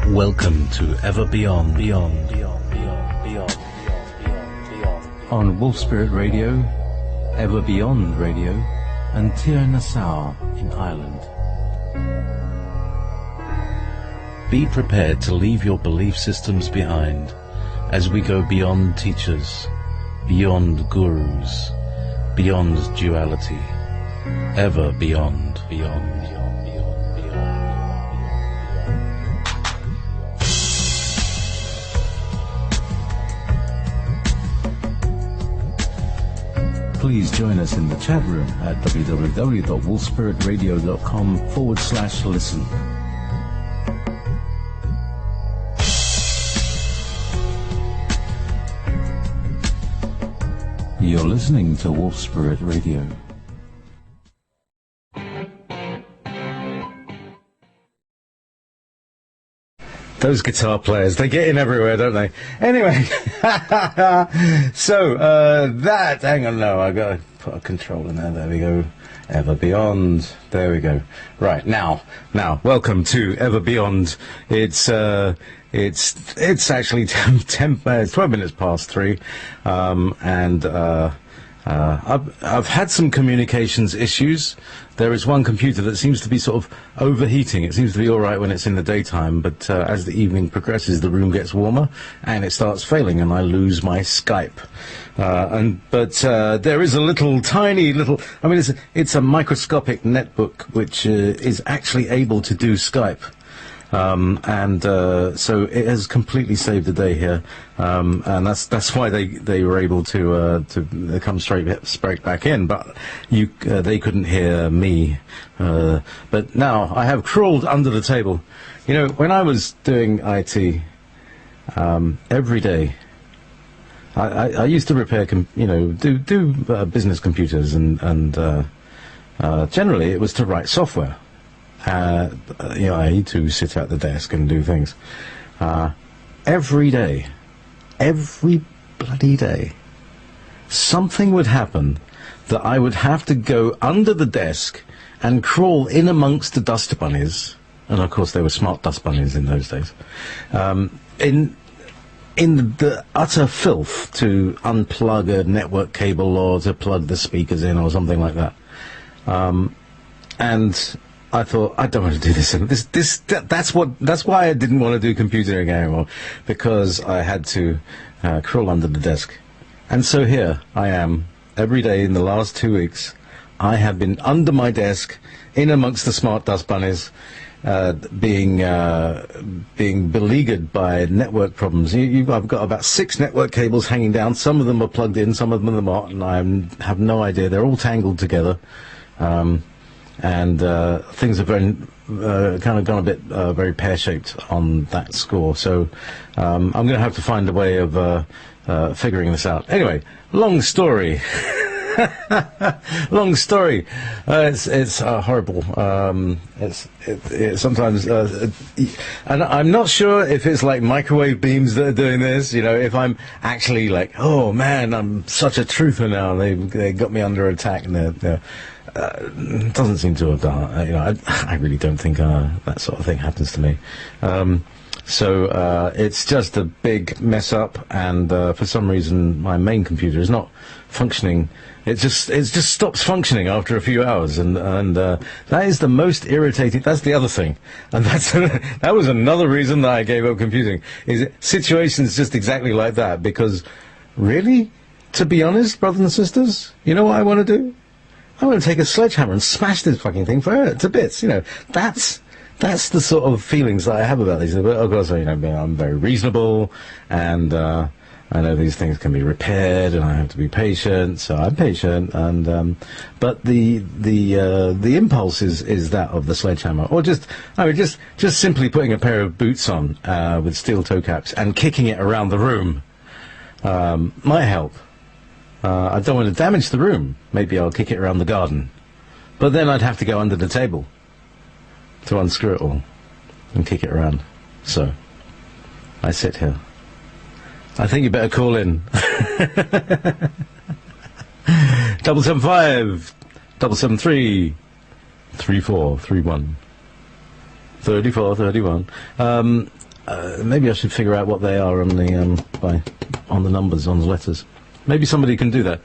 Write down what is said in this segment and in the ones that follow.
Welcome to Ever Beyond, Beyond, Beyond, Beyond, Beyond, Beyond, Beyond. On Wolf Spirit Radio, Ever Beyond Radio, and Tir Nassau in Ireland. Be prepared to leave your belief systems behind as we go beyond teachers, beyond gurus, beyond duality, ever beyond, beyond. Please join us in the chat room at www.wolfspiritradio.com/listen. You're listening to Wolf Spirit Radio. Those guitar players, they get in everywhere, don't they? Anyway, so, hang on, no, I gotta put a control in there we go. Ever Beyond, there we go. Right, now, welcome to Ever Beyond. It's actually 12 minutes past 3, and, I've had some communications issues. There is one computer that seems to be sort of overheating. It seems to be all right when it's in the daytime, but as the evening progresses, the room gets warmer and it starts failing, and I lose my Skype. But there is a tiny little. I mean, it's a microscopic netbook which is actually able to do Skype. So it has completely saved the day here, and that's why they were able to come straight back in. But they couldn't hear me. But now I have crawled under the table. You know, when I was doing IT, every day, I used to repair, do business computers, and generally it was to write software. I need to sit at the desk and do things. Every day, every bloody day, something would happen that I would have to go under the desk and crawl in amongst the dust bunnies, and of course they were smart dust bunnies in those days, in the utter filth to unplug a network cable or to plug the speakers in or something like that. And I thought, I don't want to do this. And that's why I didn't want to do computing anymore, because I had to crawl under the desk. And so here I am, every day in the last 2 weeks. I have been under my desk, in amongst the smart dust bunnies, being beleaguered by network problems. I've got about 6 network cables hanging down. Some of them are plugged in, some of them are not, and I have no idea. They're all tangled together. And things have kind of gone a bit very pear-shaped on that score. So I'm going to have to find a way of figuring this out. Anyway, long story. Long story. It's horrible. It's sometimes, and I'm not sure if it's like microwave beams that are doing this. You know, if I'm actually like, oh man, I'm such a truther now. They got me under attack, and they're doesn't seem to have done. I really don't think that sort of thing happens to me. So it's just a big mess up, and for some reason my main computer is not functioning. It just stops functioning after a few hours, and that is the most irritating. That's the other thing, and that was another reason that I gave up computing. Is situations just exactly like that? Because really, to be honest, brothers and sisters, you know what I want to do? I want to take a sledgehammer and smash this fucking thing to bits. You know, that's the sort of feelings that I have about these. But of course, I'm very reasonable, and I know these things can be repaired, and I have to be patient. So I'm patient, and but the impulse is that of the sledgehammer, or just simply putting a pair of boots on with steel toe caps and kicking it around the room might help. I don't want to damage the room. Maybe I'll kick it around the garden. But then I'd have to go under the table to unscrew it all and kick it around. So I sit here. I think you better call in. 775 773 3431 3431. maybe I should figure out what they are on the on the numbers, on the letters. Maybe somebody can do that.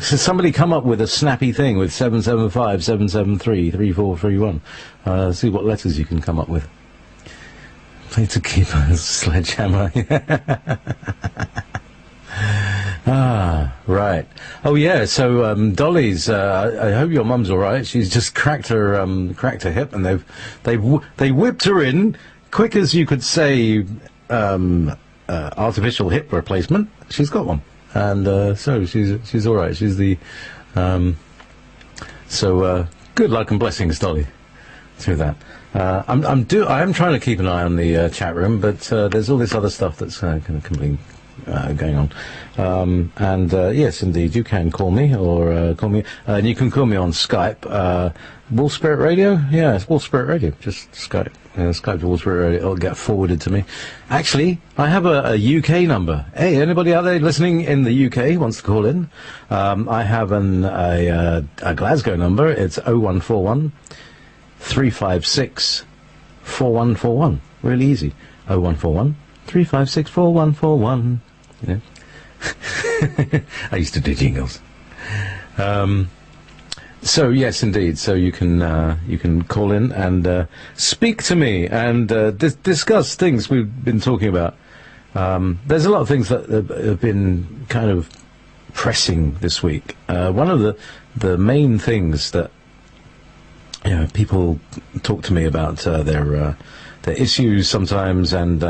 Somebody come up with a snappy thing with 775, 773, 3431. See what letters you can come up with. Play to keep a sledgehammer. Right. Oh yeah. So Dolly's. I hope your mum's all right. She's just cracked her hip, and they whipped her in quick as you could say. Artificial hip replacement. She's got one, and so she's all right. She's the good luck and blessings, Dolly, through that. I am trying to keep an eye on the chat room, but there's all this other stuff that's going on. Yes, indeed, you can call me or call me, and you can call me on Skype. Wolf Spirit Radio? Yeah, it's Wolf Spirit Radio. Just Skype. Skype to Wolf Spirit Radio. It'll get forwarded to me. Actually, I have a UK number. Hey, anybody out there listening in the UK wants to call in? I have a Glasgow number. It's 0141 356 4141. Really easy. 0141 356 4141. Yeah. I used to do jingles. So yes, indeed. So you can call in and speak to me and discuss things we've been talking about. There's a lot of things that have been kind of pressing this week. One of the main things that people talk to me about their issues sometimes, and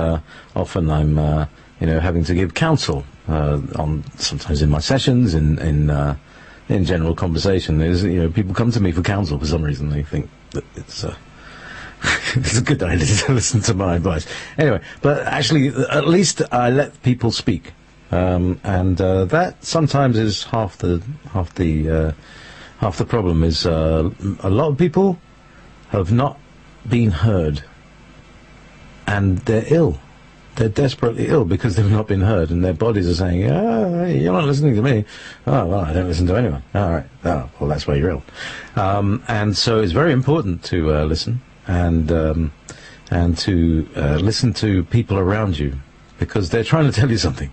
often I'm having to give counsel on sometimes in my sessions in general conversation. Is people come to me for counsel for some reason. They think that it's it's a good idea to listen to my advice. Anyway, but actually, at least I let people speak, and that sometimes is half the problem. Is a lot of people have not been heard, and they're ill. They're desperately ill because they've not been heard, and their bodies are saying, you're not listening to me. Oh, well, I don't listen to anyone. All right. Oh, well, that's why you're ill. And so it's very important to listen and to listen to people around you, because they're trying to tell you something.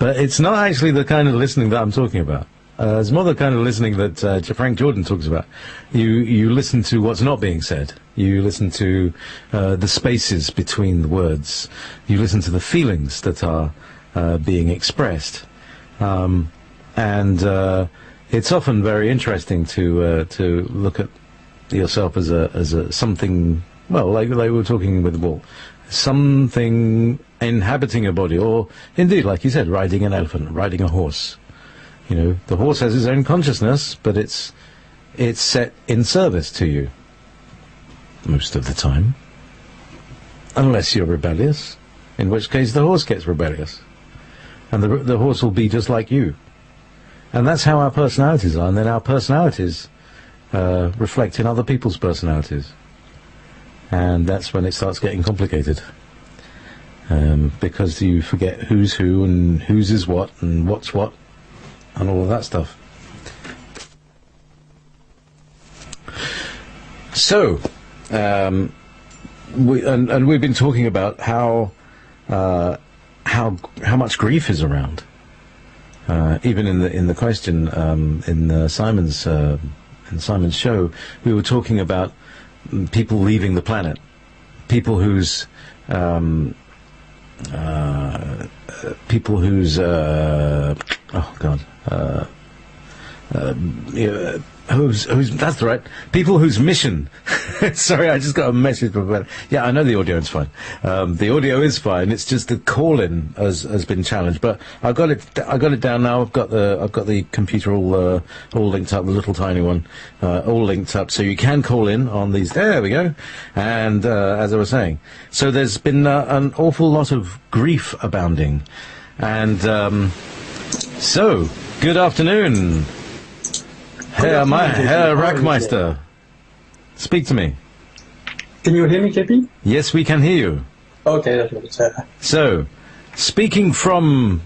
But it's not actually the kind of listening that I'm talking about. It's more the kind of listening that Frank Jordan talks about. You listen to what's not being said. You listen to the spaces between the words. You listen to the feelings that are being expressed. And it's often very interesting to look at yourself as a something, well, like we were talking with Walt, something inhabiting a body, or indeed, like you said, riding an elephant, riding a horse. The horse has its own consciousness, but it's set in service to you most of the time, unless you're rebellious, in which case the horse gets rebellious, and the horse will be just like you. And that's how our personalities are, and then our personalities reflect in other people's personalities, and that's when it starts getting complicated, because you forget who's who and whose is what and what's what and all of that stuff. So we've been talking about how much grief is around. Even in the question in Simon's show, we were talking about people leaving the planet, people whose who's that's right, people whose mission sorry, I just got a message from yeah, I know the audio is fine. The audio is fine, it's just the call-in has been challenged, but I got it down now. I've got the computer all linked up, the little tiny one, all linked up, so you can call in on these. There we go. And as I was saying, so there's been an awful lot of grief abounding, and so good afternoon, Herr Rakmeister. Speak to me. Can you hear me, JP? Yes, we can hear you. Okay, that's good. So, speaking from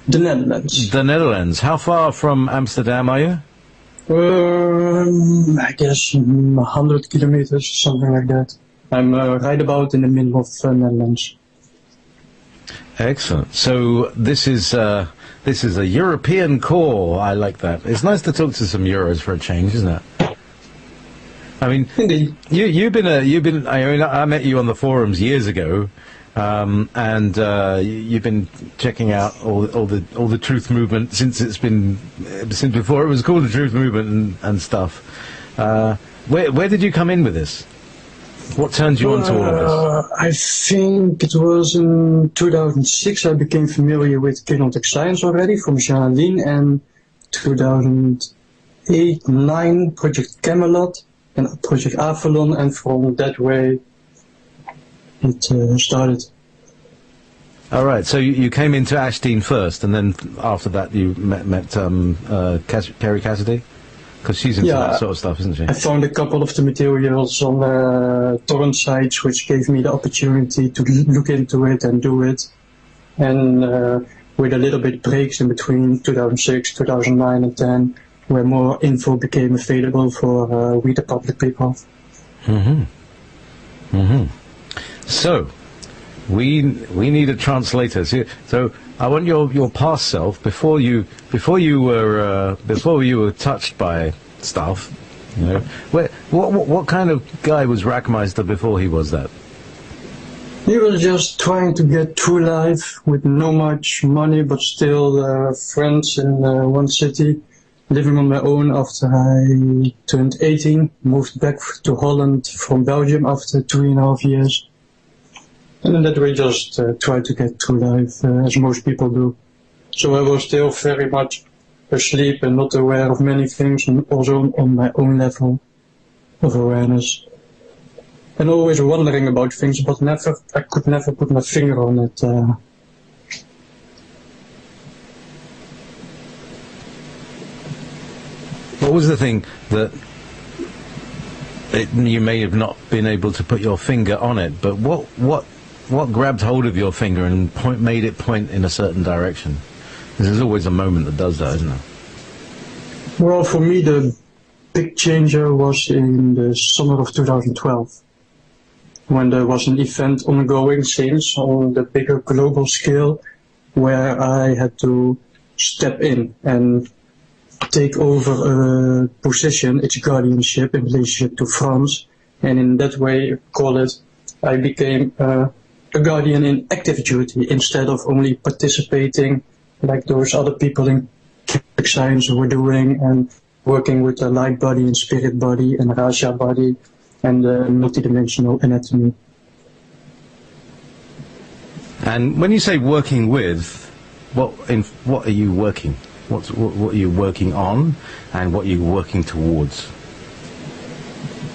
the Netherlands. The Netherlands. How far from Amsterdam are you? I guess 100 kilometers, something like that. I'm right about in the middle of Netherlands. Excellent. So this is a European core. I like that. It's nice to talk to some Euros for a change, isn't it? I mean, Indeed. you've been. I mean, I met you on the forums years ago, and you've been checking out all the truth movement since before it was called the truth movement and stuff. Where did you come in with this? What turned you on to all of this? I think it was in 2006 I became familiar with kinetic science already from Jean Lin, and 2008-9 Project Camelot and Project Avalon, and from that way it started. All right, so you came into Ashdean first, and then after that you met Kerry Cassidy? Because she's into that sort of stuff, isn't she? I found a couple of the materials on torrent sites which gave me the opportunity to look into it and do it. And with a little bit breaks in between 2006, 2009 and 10, where more info became available for we the public people. So, we need a translator. So I want your past self before you were touched by stuff. You know, what kind of guy was Rakmeister before he was that? He was just trying to get through life with no much money, but still friends in one city, living on my own after I turned 18, moved back to Holland from Belgium after 3.5 years. And in that way just try to get through life as most people do. So I was still very much asleep and not aware of many things, and also on my own level of awareness. And always wondering about things, but I could never put my finger on it. What was the thing that you may have not been able to put your finger on it, but what grabbed hold of your finger and made it point in a certain direction? There's always a moment that does that, isn't there? Well, for me the big changer was in the summer of 2012, when there was an event ongoing since on the bigger global scale, where I had to step in and take over a position, its guardianship in relationship to France, and in that way, I became a guardian in active duty instead of only participating like those other people in kinetic science were doing and working with the light body and spirit body and Raja body and multidimensional anatomy. And when you say working with, what are you working? What are you working on, and what are you working towards?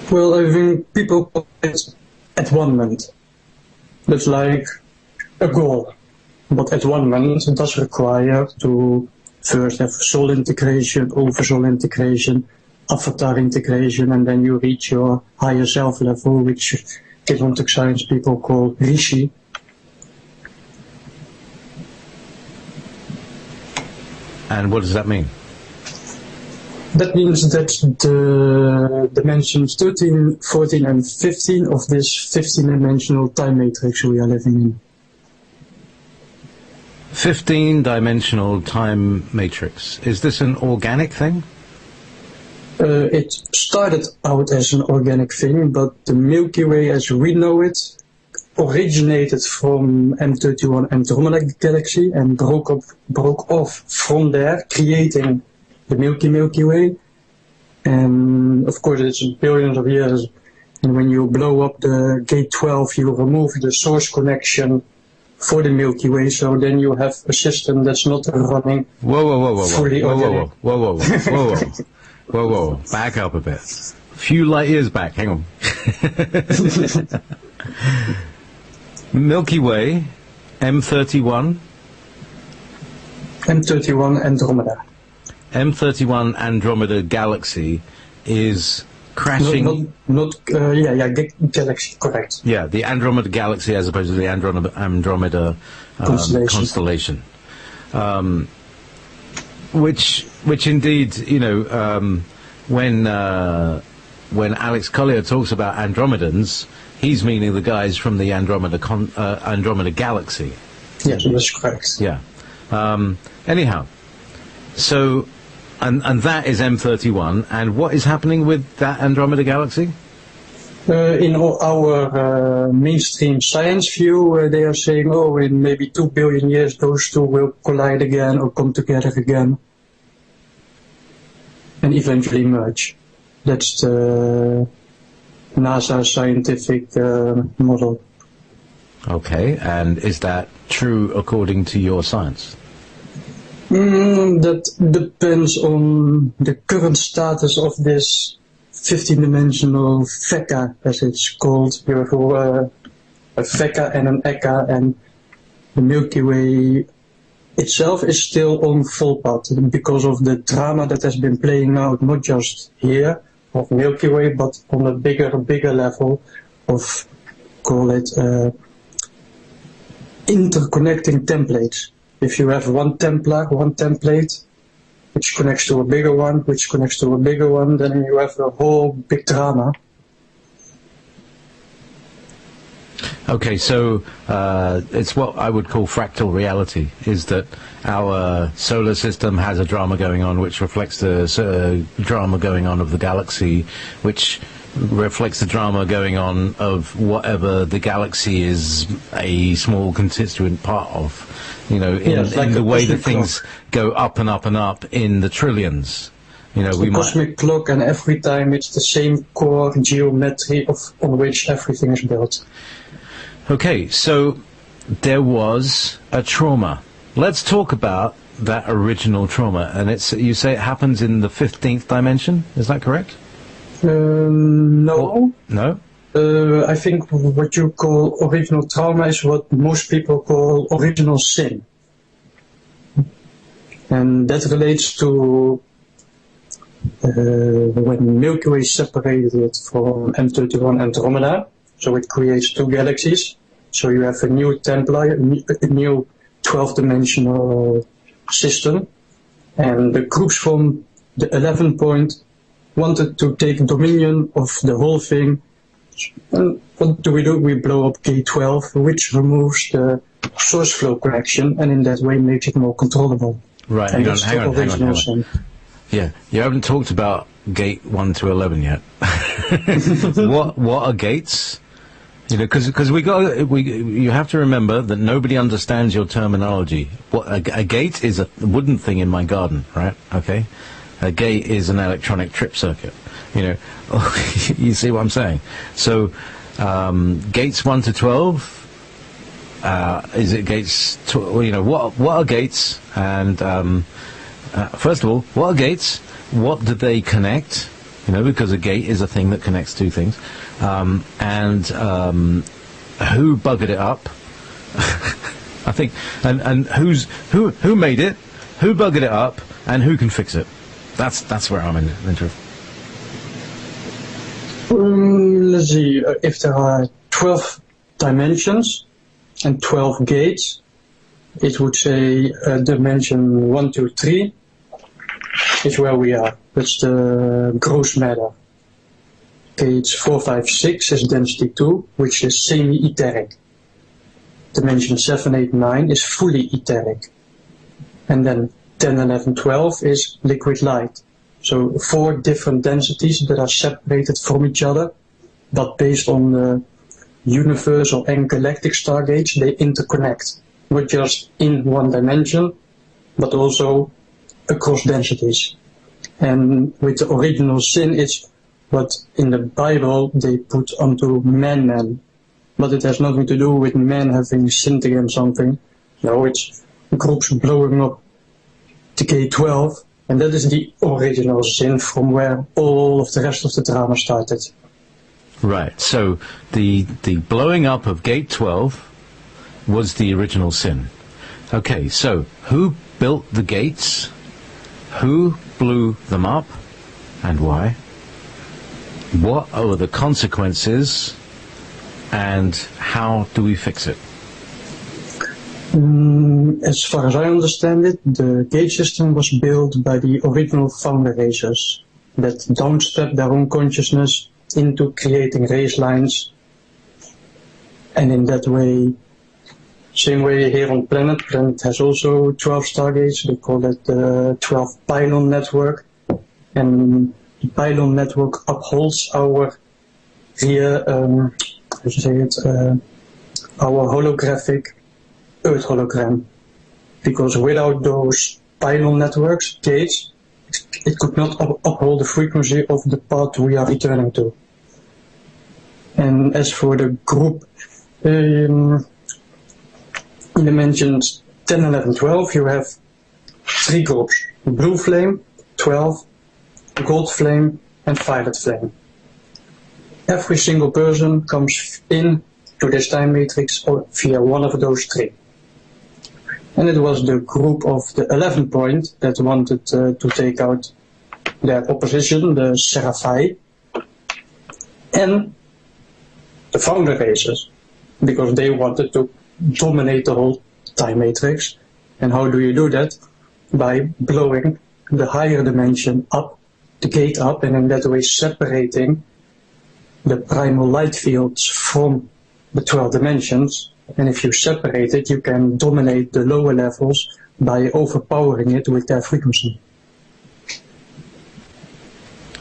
Well, I think people call it at-one-ment. That's like a goal. But at-one-ment does require to first have soul integration, oversoul integration, avatar integration, and then you reach your higher self level, which quantum science people call Rishi. And what does that mean? That means that the dimensions 13, 14 and 15 of this 15-dimensional time matrix we are living in. 15-dimensional time matrix. Is this an organic thing? It started out as an organic thing, but the Milky Way as we know it originated from M31 Andromeda Galaxy and broke off from there, creating the Milky Way. And of course it's billions of years, and when you blow up the gate 12 you remove the source connection for the Milky Way, so then you have a system that's not running fully organic. Whoa, back up a bit. A few light years back, hang on. Milky Way, M31. M31 Andromeda. M31 Andromeda Galaxy is crashing. Galaxy, correct. Yeah, the Andromeda Galaxy as opposed to the Andromeda constellation. Which indeed, when Alex Collier talks about Andromedans, he's meaning the guys from the Andromeda galaxy. Yes, that's correct. Yeah. Anyhow, so and that is M31. And what is happening with that Andromeda galaxy? In our mainstream science view, they are saying, oh, in maybe 2 billion years, those two will collide again or come together again and eventually merge. That's the NASA scientific model. Okay, and is that true according to your science? That depends on the current status of this 15-dimensional VECA, as it's called. You have a VECA and an ECA, and the Milky Way itself is still on full path because of the drama that has been playing out, not just here of Milky Way, but on a bigger level of, call it, interconnecting templates. If you have one template, which connects to a bigger one, which connects to a bigger one, then you have a whole big drama. Okay, so it's what I would call fractal reality, is that our solar system has a drama going on which reflects the drama going on of the galaxy, which reflects the drama going on of whatever the galaxy is a small constituent part of. You know, in the way that things go up and up and up in the trillions. You know, it's a cosmic clock, and every time it's the same core geometry on which everything is built. Okay, so there was a trauma. Let's talk about that original trauma. And you say it happens in the 15th dimension, is that correct? No. No? I think what you call original trauma is what most people call original sin. And that relates to when Milky Way separated from M31 Andromeda, so it creates two galaxies. So you have a new template, a new 12-dimensional system, and the groups from the 11 point wanted to take dominion of the whole thing. And what do? We blow up gate 12, which removes the source flow connection, and in that way makes it more controllable. Right, and hang on. Yeah, you haven't talked about gate 1 to 11 yet. What are gates? You know, because you have to remember that nobody understands your terminology. What a gate is a wooden thing in my garden, right? Okay, a gate is an electronic trip circuit. You know, you see what I'm saying? So, gates 1 to 12. Is it gates? You know, what are gates? And first of all, what are gates? What do they connect? You know, because a gate is a thing that connects two things. And who buggered it up? I think, and who made it? Who buggered it up? And who can fix it? That's where I'm interested. Let's see. If there are 12 dimensions and 12 gates, it would say dimension 1, 2, 3 is where we are. That's the gross matter. Gates 4, 5, 6 is density 2, which is semi-etheric. Dimension 7, 8, 9 is fully etheric. And then 10, 11, 12 is liquid light. So 4 different densities that are separated from each other, but based on the universal and galactic stargates, they interconnect, not just in one dimension, but also across densities. And with the original sin, it's what in the Bible they put onto man, but it has nothing to do with man having sinned against something. No, it's groups blowing up the K12, and that is the original sin from where all of the rest of the drama started. Right, so the blowing up of gate 12 was the original sin. Okay, so who built the gates? Who blew them up? And why? What are the consequences? And how do we fix it? As far as I understand it, the gate system was built by the original founder racers. that downstep their own consciousness into creating race lines. And in that way, same way here on Planet has also 12 stargates. They call it the 12 pylon network. And the pylon network upholds our our holographic Earth hologram. Because without those pylon networks, gates, it could not uphold the frequency of the path we are returning to. And as for the group, in dimensions 10, 11, 12, you have 3 groups: blue flame, 12, gold flame, and violet flame. Every single person comes in to this time matrix via one of those 3. And it was the group of the 11 point that wanted to take out their opposition, the Seraphai, and the founder races, because they wanted to dominate the whole time matrix. And how do you do that? By blowing the higher dimension up, the gate up, and in that way separating the primal light fields from the 12 dimensions. And if you separate it, you can dominate the lower levels by overpowering it with their frequency.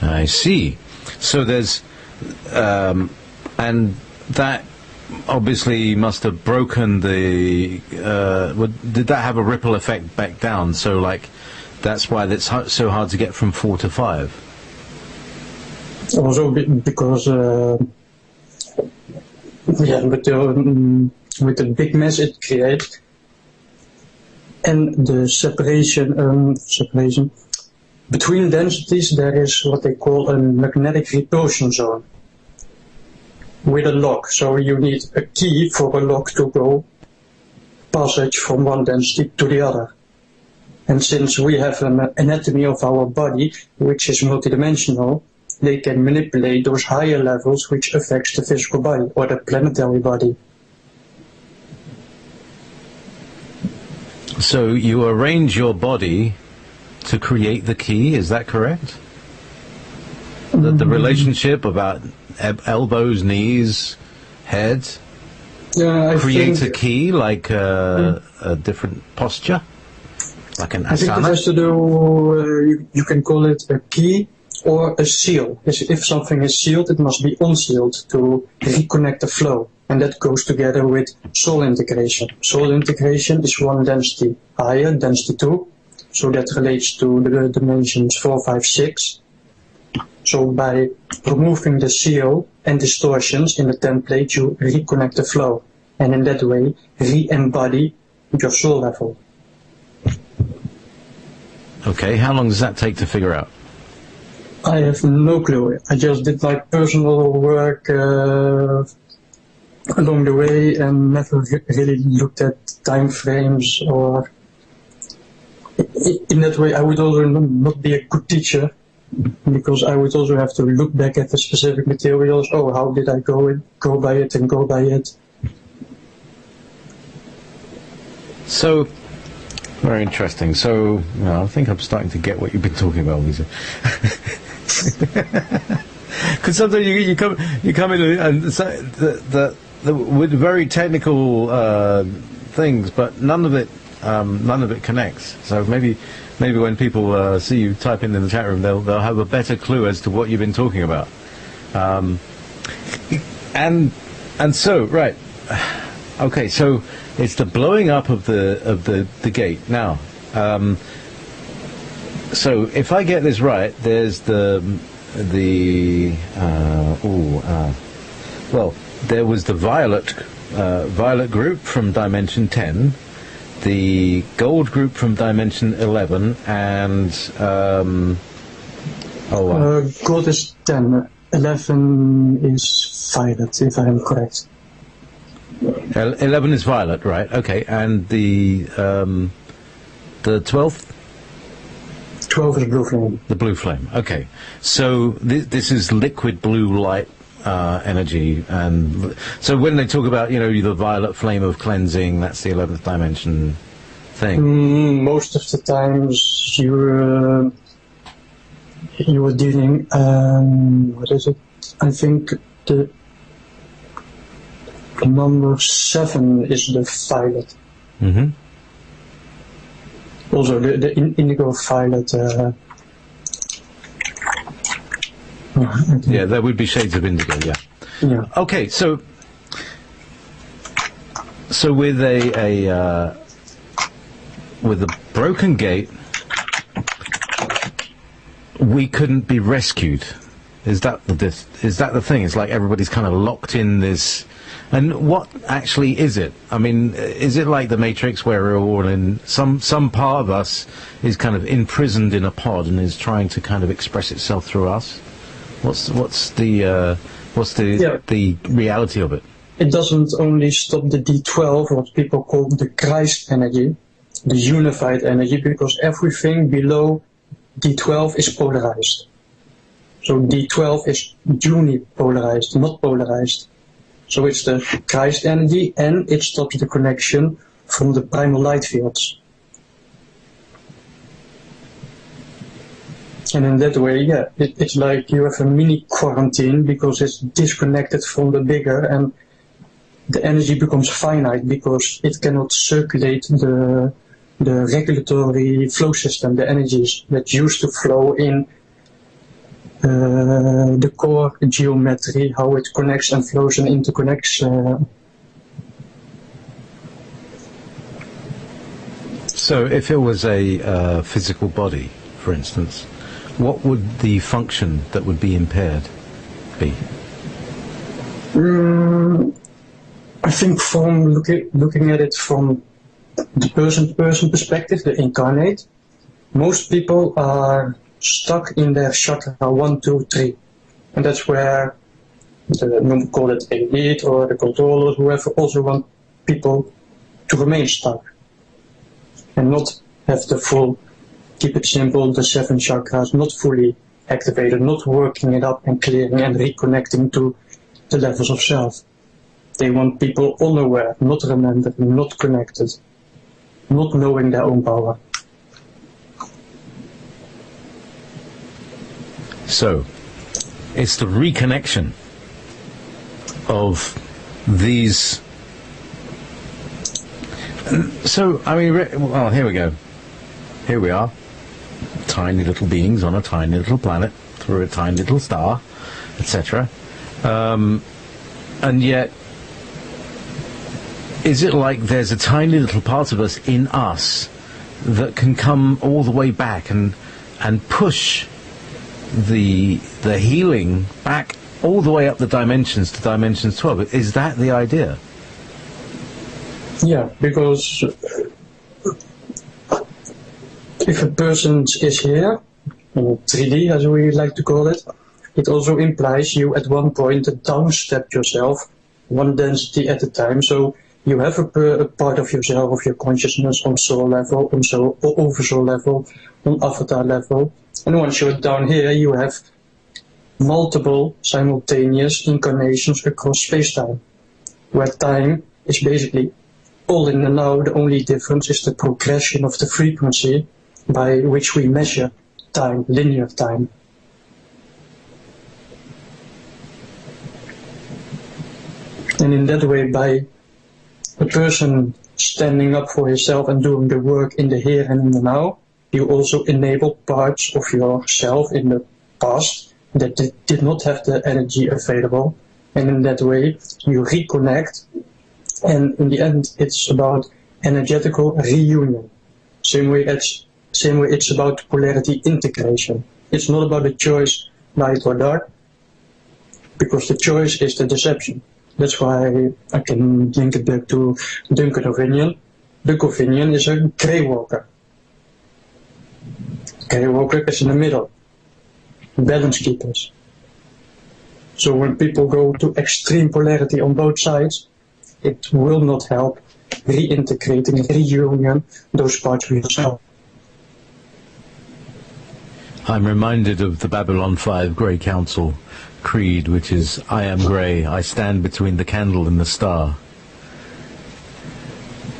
I see. So there's, and that obviously must have broken the, did that have a ripple effect back down? So like, that's why it's so hard to get from 4 to 5. Also because, with the big mess it creates, and the separation between densities, there is what they call a magnetic repulsion zone with a lock. So you need a key for a lock to go passage from one density to the other. And since we have an anatomy of our body which is multidimensional, they can manipulate those higher levels which affects the physical body or the planetary body. So you arrange your body to create the key, is that correct? The relationship about elbows, knees, head, create a key like a different posture, like an asana? I think it has to do, you can call it a key or a seal. If something is sealed, it must be unsealed to reconnect the flow. And that goes together with soul integration. Soul integration is one density higher, density 2. So that relates to the dimensions 4, 5, 6. So by removing the seal and distortions in the template, you reconnect the flow. And in that way, re-embody your soul level. Okay, how long does that take to figure out? I have no clue. I just did like personal work along the way and never really looked at time frames, or in that way I would also not be a good teacher, because I would also have to look back at the specific materials. Oh, how did I go by it? So, very interesting. So, I think I'm starting to get what you've been talking about, Lisa. Because sometimes you come in and with very technical things, but none of it connects. So maybe when people see you type in the chat room, they'll have a better clue as to what you've been talking about. And so right, okay. So it's the blowing up of the gate now. So if I get this right, there's well, there was the violet group from dimension 10, the gold group from dimension 11, and gold is 10, 11 is violet, if I am correct. 11 is violet, right? Okay, and the 12th. 12 is blue flame. The blue flame. Okay, so this is liquid blue light energy, and so when they talk about the violet flame of cleansing, that's the 11th dimension thing. Most of the times you were dealing, what is it? I think the number 7 is the violet. Mm-hmm. Also, the indigo violet. Yeah, there would be shades of indigo. Yeah. Yeah. Okay, so with with a broken gate, we couldn't be rescued. Is that the thing? It's like everybody's kind of locked in this. And what actually is it? I mean, is it like the Matrix, where we're all in some part of us is kind of imprisoned in a pod and is trying to kind of express itself through us? What's the reality of it? It doesn't only stop the D12, what people call the Christ energy, the unified energy, because everything below D12 is polarized. So D12 is unipolarized, not polarized. So it's the Christ energy, and it stops the connection from the primal light fields. And in that way, yeah, it's like you have a mini quarantine, because it's disconnected from the bigger, and the energy becomes finite because it cannot circulate the regulatory flow system, the energies that used to flow in the core geometry, how it connects and flows and interconnects. So if it was a physical body, for instance, what would the function that would be impaired be? I think from looking at it from the person-to-person perspective, the incarnate, most people are stuck in their chakra 1, 2, 3. And that's where the, call it elite or the controllers, whoever, also want people to remain stuck and not have the full, keep it simple, the 7 chakras not fully activated, not working it up and clearing and reconnecting to the levels of self. They want people unaware, not remembering, not connected, not knowing their own power. So, it's the reconnection of these. So, I mean, well, here we go. Here we are. Tiny little beings on a tiny little planet through a tiny little star, etc. And yet, is it like there's a tiny little part of us in us that can come all the way back and push the healing back all the way up the dimensions to dimensions 12? Is that the idea? Yeah, because if a person is here, in 3D as we like to call it, it also implies you at one point downstep yourself one density at a time. So you have a part of yourself, of your consciousness on soul level, on soul, oversoul level, on avatar level. And once you're down here, you have multiple simultaneous incarnations across space-time, where time is basically all in the now. The only difference is the progression of the frequency by which we measure time, linear time. And in that way, by a person standing up for himself and doing the work in the here and in the now, you also enable parts of yourself in the past that did not have the energy available. And in that way, you reconnect. And in the end, it's about energetical reunion. Same way it's about polarity integration. It's not about the choice, light or dark, because the choice is the deception. That's why I can link it back to Duncan O'Vinion. Duncan O'Vinion is a grey walker. Grey walker is in the middle. Balance keepers. So when people go to extreme polarity on both sides, it will not help reintegrating, reunion those parts of yourself. I'm reminded of the Babylon 5 Grey Council creed, which is, I am grey, I stand between the candle and the star.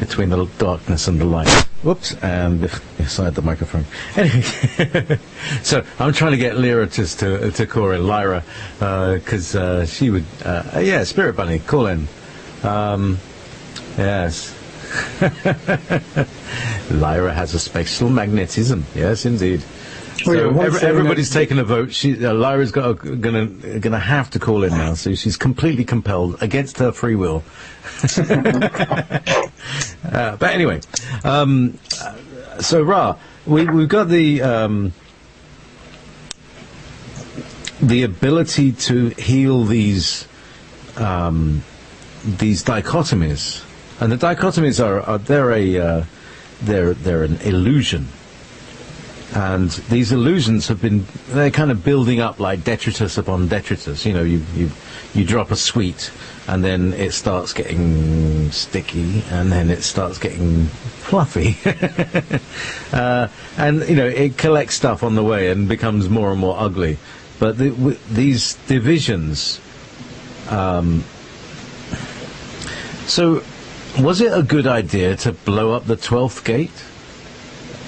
between the darkness and the light. Whoops, and beside the microphone. Anyway, so I'm trying to get Lyra to call in, Lyra, because she would, yeah, Spirit Bunny, call in. Yes. Lyra has a special magnetism. Yes, indeed. So everybody's taken a vote. Lyra's gonna have to call in now. So she's completely compelled against her free will. But anyway, so Ra, we've got the ability to heal these dichotomies, and the dichotomies they're an illusion. And these illusions they're kind of building up like detritus upon detritus. You know, you drop a sweet, and then it starts getting sticky, and then it starts getting fluffy. And, you know, it collects stuff on the way and becomes more and more ugly. But these divisions... so, was it a good idea to blow up the 12th gate?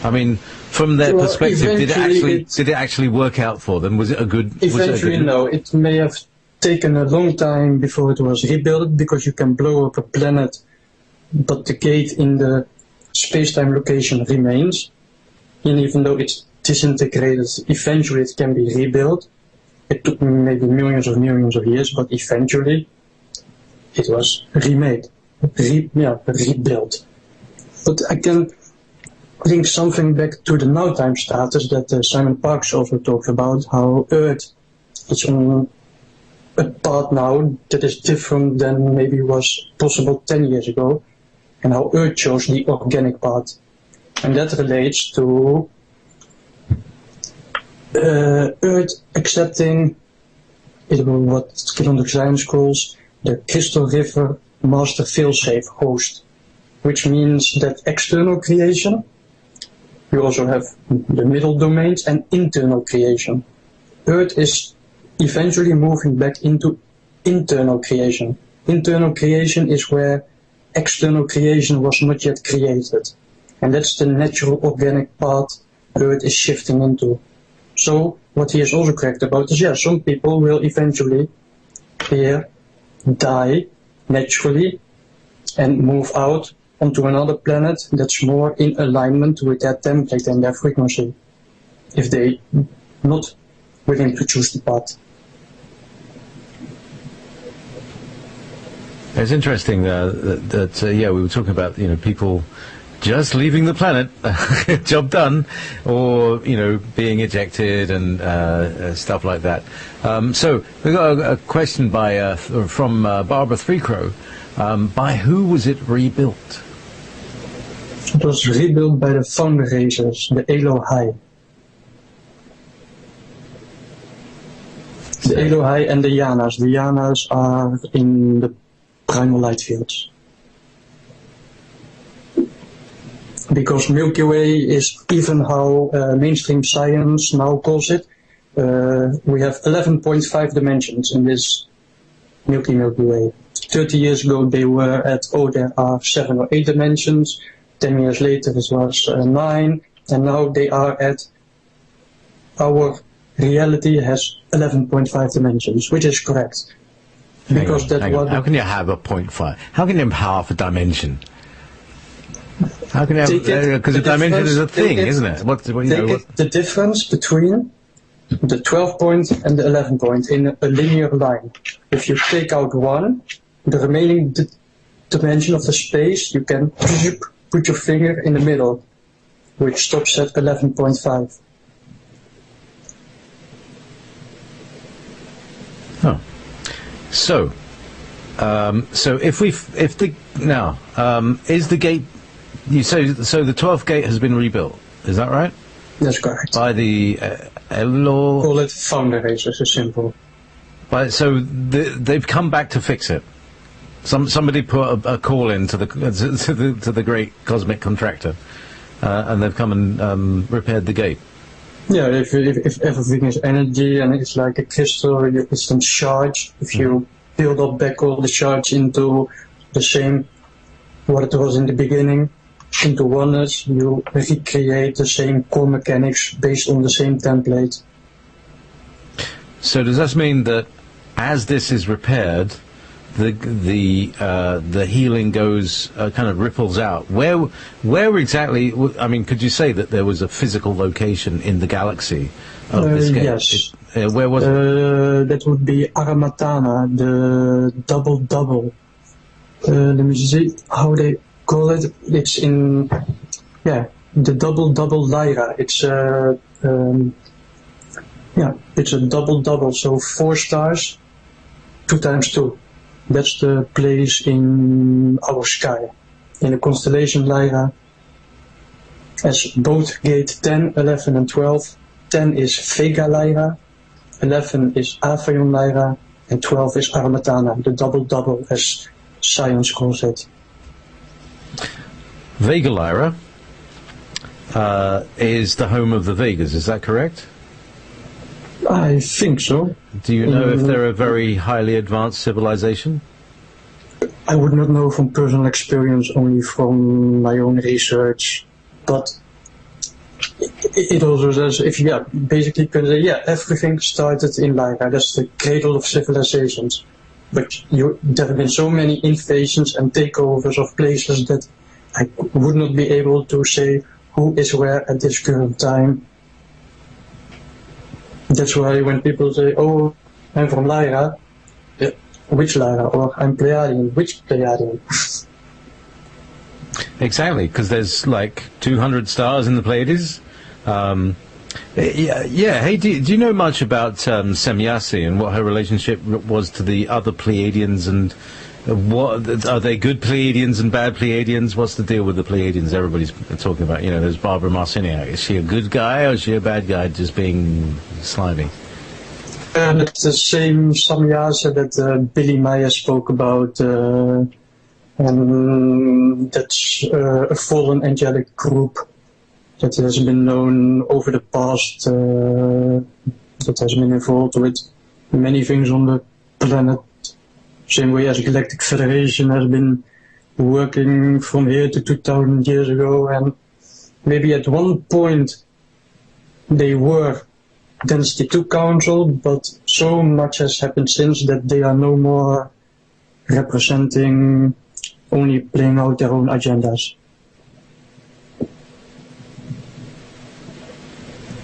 I mean... From their perspective, did it actually work out for them? Was it a good? Eventually, no. It may have taken a long time before it was rebuilt, because you can blow up a planet, but the gate in the space-time location remains. And even though it's disintegrated, eventually it can be rebuilt. It took maybe millions of years, but eventually it was remade, rebuilt. But I can link something back to the now-time status that Simon Parkes also talked about, how Earth is on a path now that is different than maybe was possible 10 years ago, and how Earth chose the organic path. And that relates to Earth accepting what Quantum Science calls the Crystal River Master Failsafe host, which means that external creation, you also have the middle domains, and internal creation. Earth is eventually moving back into internal creation. Internal creation is where external creation was not yet created. And that's the natural organic path Earth is shifting into. So what he is also correct about is, yeah, some people will eventually here die naturally and move out onto another planet that's more in alignment with their template and their frequency, if they not willing to choose the path. It's interesting that yeah, we were talking about, you know, people just leaving the planet, job done, or, you know, being ejected and stuff like that. So we got a question from Barbara Threecrow. By who was it rebuilt? It was rebuilt by the founder races, the Elohai. The Elohai and the Yanas. The Yanas are in the primal light fields. Because Milky Way is even how mainstream science now calls it. We have 11.5 dimensions in this Milky Way. 30 years ago they were at, there are 7 or 8 dimensions. 10 years later it was 9, and now they are at, our reality has 11.5 dimensions, which is correct. Because how can you have a 0.5? How can you have half a dimension? How can you have, because a dimension is a thing, isn't it? The difference between the 12 point and the 11 point in a linear line. If you take out one, the remaining dimension of the space, you can put your finger in the middle, which stops at 11.5. Oh, so is the gate? You say so. The 12th gate has been rebuilt. Is that right? That's correct. By the Elo. Call it founder races. It's simple. So they've come back to fix it. Somebody put a call in to the great cosmic contractor, and they've come and repaired the gate. Yeah, if everything is energy and it's like a crystal, it's in charge. If you build up back all the charge into the same what it was in the beginning into oneness. You recreate the same core mechanics based on the same template. So does this mean that as this is repaired, the healing goes kind of ripples out? Where exactly? I mean, could you say that there was a physical location in the galaxy of this game? Yes. Where was it? That would be Aramatana, the double. Let me see how they call it. It's in, the double Lyra. It's it's a double, so 4 stars, 2 times 2. That's the place in our sky. In the constellation Lyra, as both gate 10, 11 and 12. 10 is Vega Lyra, 11 is Aphelion Lyra, and 12 is Aramatana, the double, as science calls it. Vega Lyra is the home of the Vegas, is that correct? I think so. Do you know if they're a very highly advanced civilization? I would not know from personal experience, only from my own research. But it also says, basically can say, everything started in Lyra. That's the cradle of civilizations. But there have been so many invasions and takeovers of places that I would not be able to say who is where at this current time. That's why when people say, oh, I'm from Lyra, which Lyra? Or I'm Pleiadian, which Pleiadian? Exactly, because there's like 200 stars in the Pleiades. Hey, do you know much about Semyasi and what her relationship was to the other Pleiadians, and what are they good Pleiadians and bad Pleiadians? What's the deal with the Pleiadians? Everybody's talking about, there's Barbara Marciniak. Is she a good guy or is she a bad guy just being slimy? And it's the same Samyasa that Billy Maya spoke about, and that's a fallen angelic group that has been known over the past, that has been involved with many things on the planet. Same way as Galactic Federation has been working from here to 2000 years ago, and maybe at one point they were Density 2 Council, but so much has happened since that they are no more representing, only playing out their own agendas.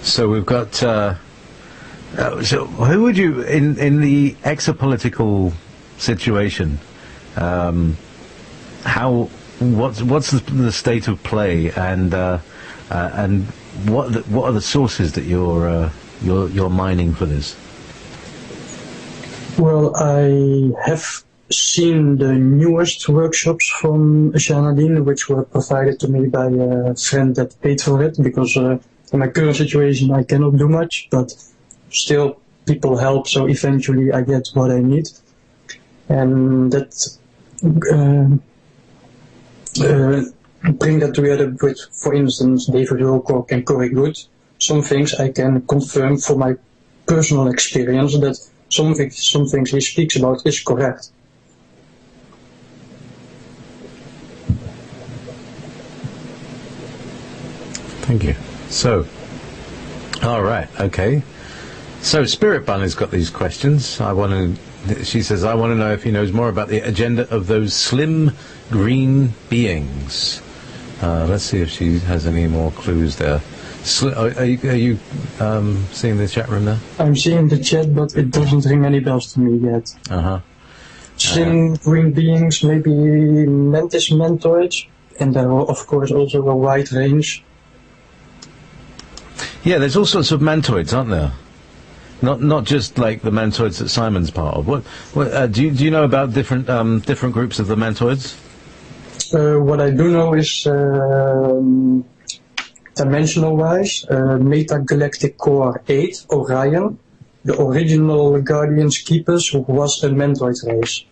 So we've got, so who would you, in the exopolitical situation, what's the state of play, and what are the sources that you're mining for this? Well, I have seen the newest workshops from Janadine, which were provided to me by a friend that paid for it, because in my current situation I cannot do much, but still people help, so eventually I get what I need. And that bring that together with, for instance, David Wilcock and Corey Good. Some things I can confirm from my personal experience that some things he speaks about is correct. Thank you. So, all right, okay. So Spirit Bunny's got these questions. She says, I want to know if he knows more about the agenda of those slim green beings. Let's see if she has any more clues there. Are you seeing the chat room there? I'm seeing the chat, but it doesn't ring any bells to me yet. Slim green beings, maybe mantis mentoids, and there are of course also a wide range. Yeah, there's all sorts of mantoids, aren't there? Not just like the mantoids that Simon's part of. What do you know about different groups of the mantoids? What I do know is dimensional-wise, Metagalactic Core 8, Orion, the original Guardians Keepers, was a mantoid race.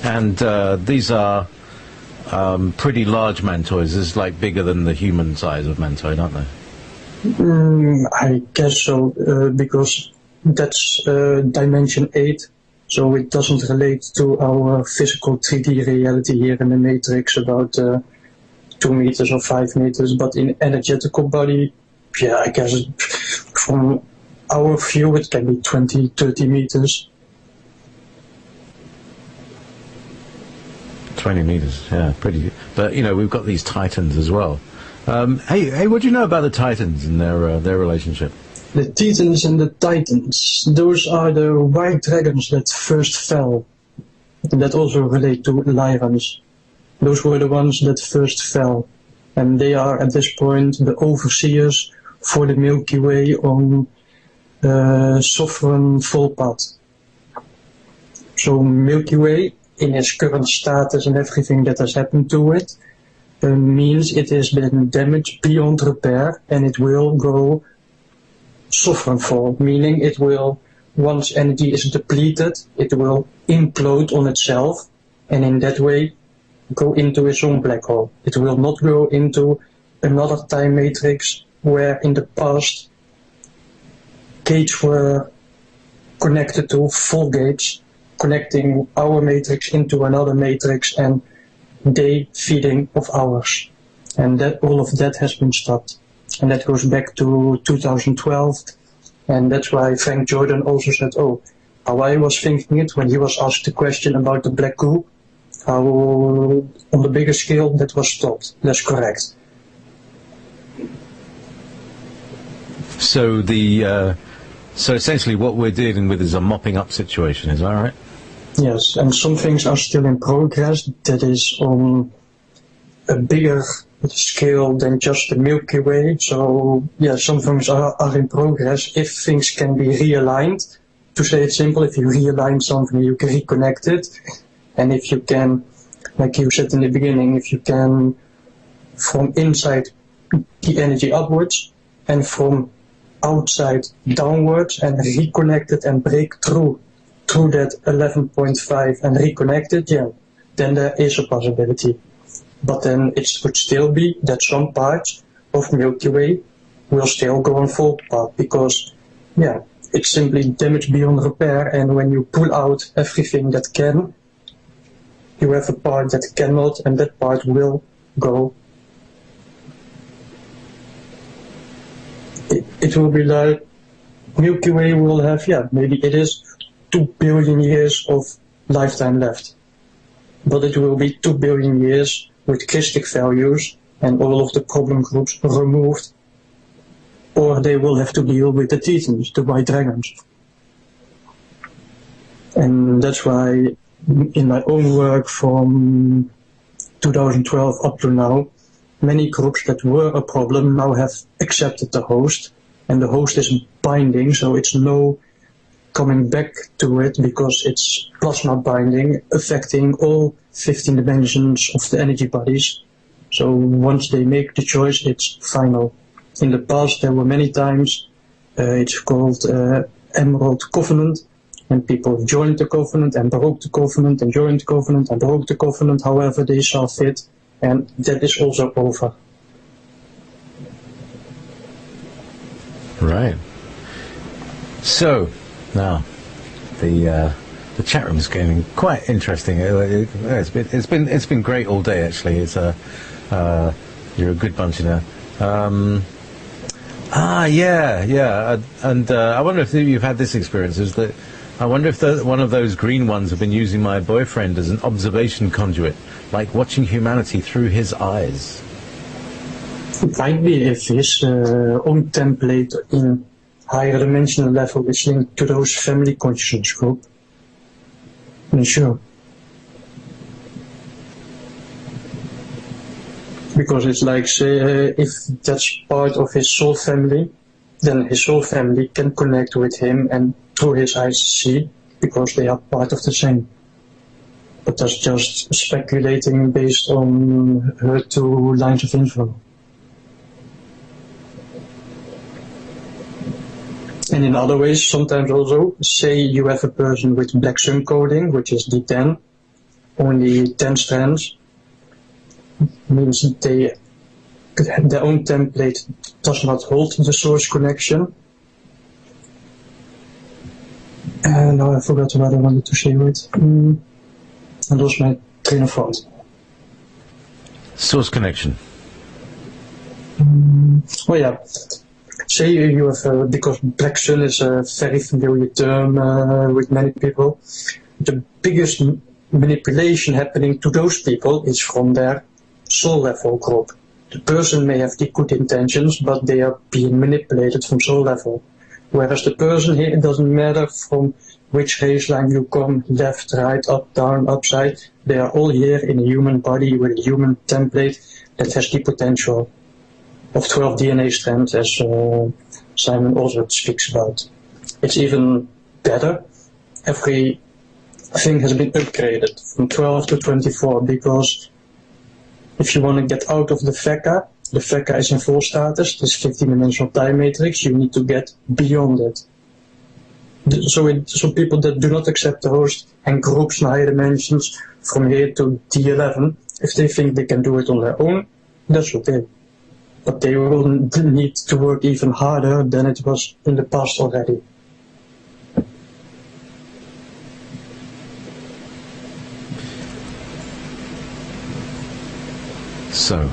And these are pretty large mantoids. This is like bigger than the human size of mantoid, aren't they? I guess so, because that's dimension 8, so it doesn't relate to our physical 3D reality here in the matrix about 2 meters or 5 meters, but in energetical body, yeah, I guess from our view it can be 20, 30 meters. 20 meters, yeah, pretty. But you know, we've got these titans as well. Hey, what do you know about the titans and their relationship? The Titans and the Titans, those are the white dragons that first fell, and that also relate to Lyrans. Those were the ones that first fell, and they are at this point the overseers for the Milky Way on Sovereign Full Path. So Milky Way, in its current status and everything that has happened to it, means it has been damaged beyond repair, and it will go sovereign fall, meaning it will, once energy is depleted, it will implode on itself, and in that way go into its own black hole. It will not go into another time matrix where in the past gates were connected to full gates, connecting our matrix into another matrix and they feeding of ours. And that all of that has been stopped. And that goes back to 2012. And that's why Frank Jordan also said, oh, how I was thinking it when he was asked the question about the black goo, how on the bigger scale that was stopped. That's correct. So so essentially what we're dealing with is a mopping up situation, is that right? Yes, and some things are still in progress. That is on a bigger scale than just the Milky Way. So yeah, some things are in progress. If things can be realigned, to say it simple, if you realign something, you can reconnect it. And if you can, like you said in the beginning, if you can from inside the energy upwards and from outside downwards and reconnect it and break through that 11.5 and reconnect it, yeah, then there is a possibility. But then it would still be that some parts of Milky Way will still go on full path because, yeah, it's simply damage beyond repair, and when you pull out everything that can, you have a part that cannot, and that part will go. It will be like Milky Way will have, yeah, maybe it is 2 billion years of lifetime left. But it will be 2 billion years with crystic values and all of the problem groups removed, or they will have to deal with the Titans, the white dragons. And that's why in my own work from 2012 up to now, many groups that were a problem now have accepted the host, and the host is binding, so it's no coming back to it because it's plasma binding, affecting all 15 dimensions of the energy bodies. So once they make the choice, it's final. In the past, there were many times, it's called Emerald Covenant, and people joined the covenant and broke the covenant and joined the covenant and broke the covenant, however they saw fit, and that is also over. Right. So, now, the chat room is getting quite interesting. It's been great all day, actually. It's you're a good bunch in there. Yeah. And I wonder if you've had this experience. Is that I wonder if one of those green ones have been using my boyfriend as an observation conduit, like watching humanity through his eyes. It might be if his own template in higher dimensional level is linked to those family consciousness group. I'm sure. Because it's like, say, if that's part of his soul family, then his soul family can connect with him and through his eyes see, because they are part of the same. But that's just speculating based on her 2 lines of info. And in other ways, sometimes also, say you have a person with black sun coding, which is D10, only 10 strands, means their own template does not hold the source connection. Now I forgot what I wanted to say with. I lost my train of thought. Source connection. Oh yeah. Say you have, because Black Sun is a very familiar term with many people, the biggest manipulation happening to those people is from their soul level group. The person may have the good intentions, but they are being manipulated from soul level. Whereas the person here, it doesn't matter from which race line you come, left, right, up, down, upside, they are all here in a human body with a human template that has the potential of 12 DNA strands, as Simon also speaks about. It's even better. Everything has been upgraded from 12 to 24, because if you want to get out of the VECA is in full status, this 15-dimensional time matrix, you need to get beyond it. So people that do not accept the host and groups in higher dimensions from here to D11, if they think they can do it on their own, that's okay. But they will need to work even harder than it was in the past already. So.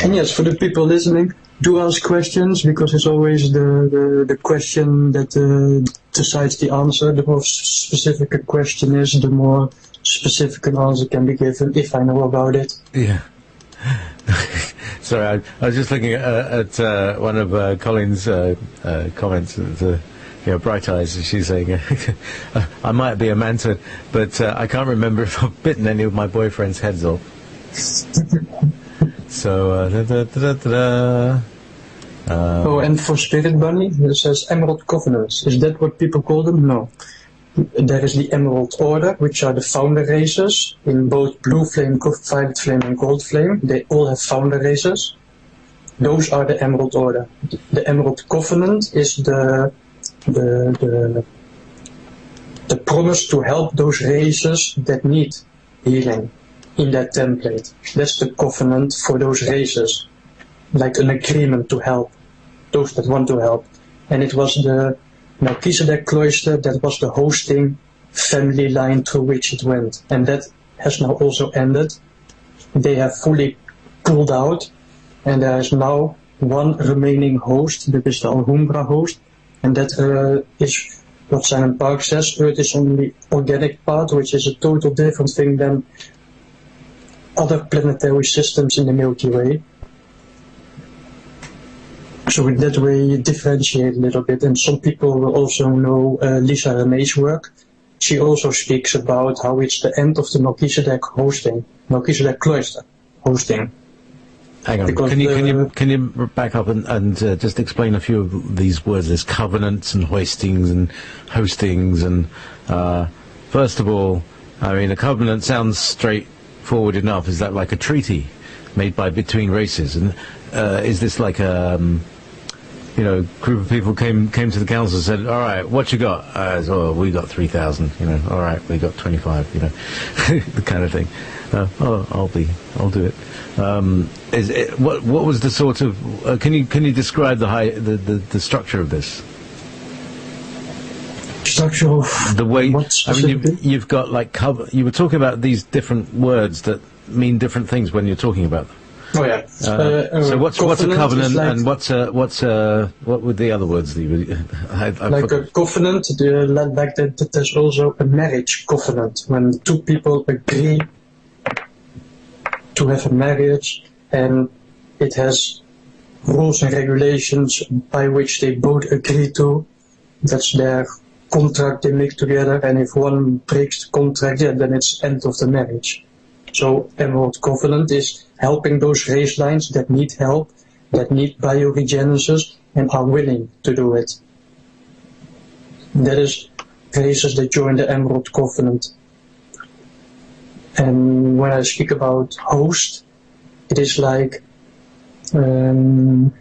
And yes, for the people listening, do ask questions, because it's always the question that decides the answer. The more specific a question is, the more specific an answer can be given, if I know about it. Yeah. Sorry, I was just looking at one of Colin's comments. Bright eyes. She's saying, "I might be a manta, but I can't remember if I've bitten any of my boyfriend's heads off." So. Oh, and for Spirit Bunny, it says Emerald Covenants. Is that what people call them? No. There is the Emerald Order, which are the founder races in both Blue Flame, Violet Flame and Gold Flame. They all have founder races. Those are the Emerald Order. The Emerald Covenant is the promise to help those races that need healing in that template. That's the covenant for those races, like an agreement to help those that want to help. And it was the Melchizedek cloister that was the hosting family line through which it went, and that has now also ended. They have fully pulled out, and there is now one remaining host, that is the Alhambra host, and that is what Simon Park says, Earth is on the organic path, which is a total different thing than other planetary systems in the Milky Way. So in that way you differentiate a little bit, and some people will also know Lisa Renee's work. She also speaks about how it's the end of the Melchizedek cloister hosting. Hang on, can you back up and just explain a few of these words? There's covenants and hoistings and hostings, and first of all, I mean, a covenant sounds straightforward enough. Is that like a treaty made between races? And is this like a group of people came to the council and said, all right, what you got? We got 3,000, all right, we got 25, the kind of thing. I'll do it. What was the sort of, can you describe the structure of this? Structure of the way, what specifically? You've got like you were talking about these different words that mean different things when you're talking about them. Oh yeah. So what's a covenant, like, and what would the other words be? Like a covenant, like that. There's also a marriage covenant when two people agree to have a marriage, and it has rules and regulations by which they both agree to. That's their contract they make together, and if one breaks the contract, then it's end of the marriage. So Emerald Covenant is helping those race lines that need help, that need bioregenesis, and are willing to do it. That is races that join the Emerald Covenant. And when I speak about host, it is like in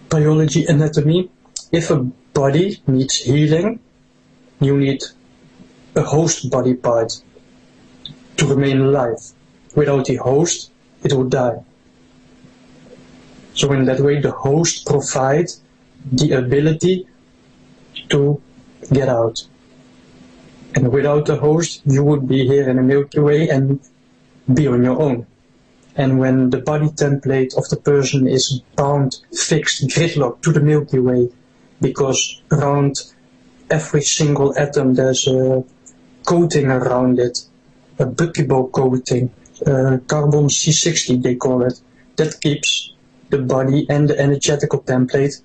biology anatomy, if a body needs healing, you need a host body part to remain alive. Without the host, it would die. So in that way, the host provides the ability to get out. And without the host, you would be here in the Milky Way and be on your own. And when the body template of the person is bound, fixed, gridlocked to the Milky Way, because around every single atom there's a coating around it, a buckyball coating, carbon C60 they call it, that keeps the body and the energetical template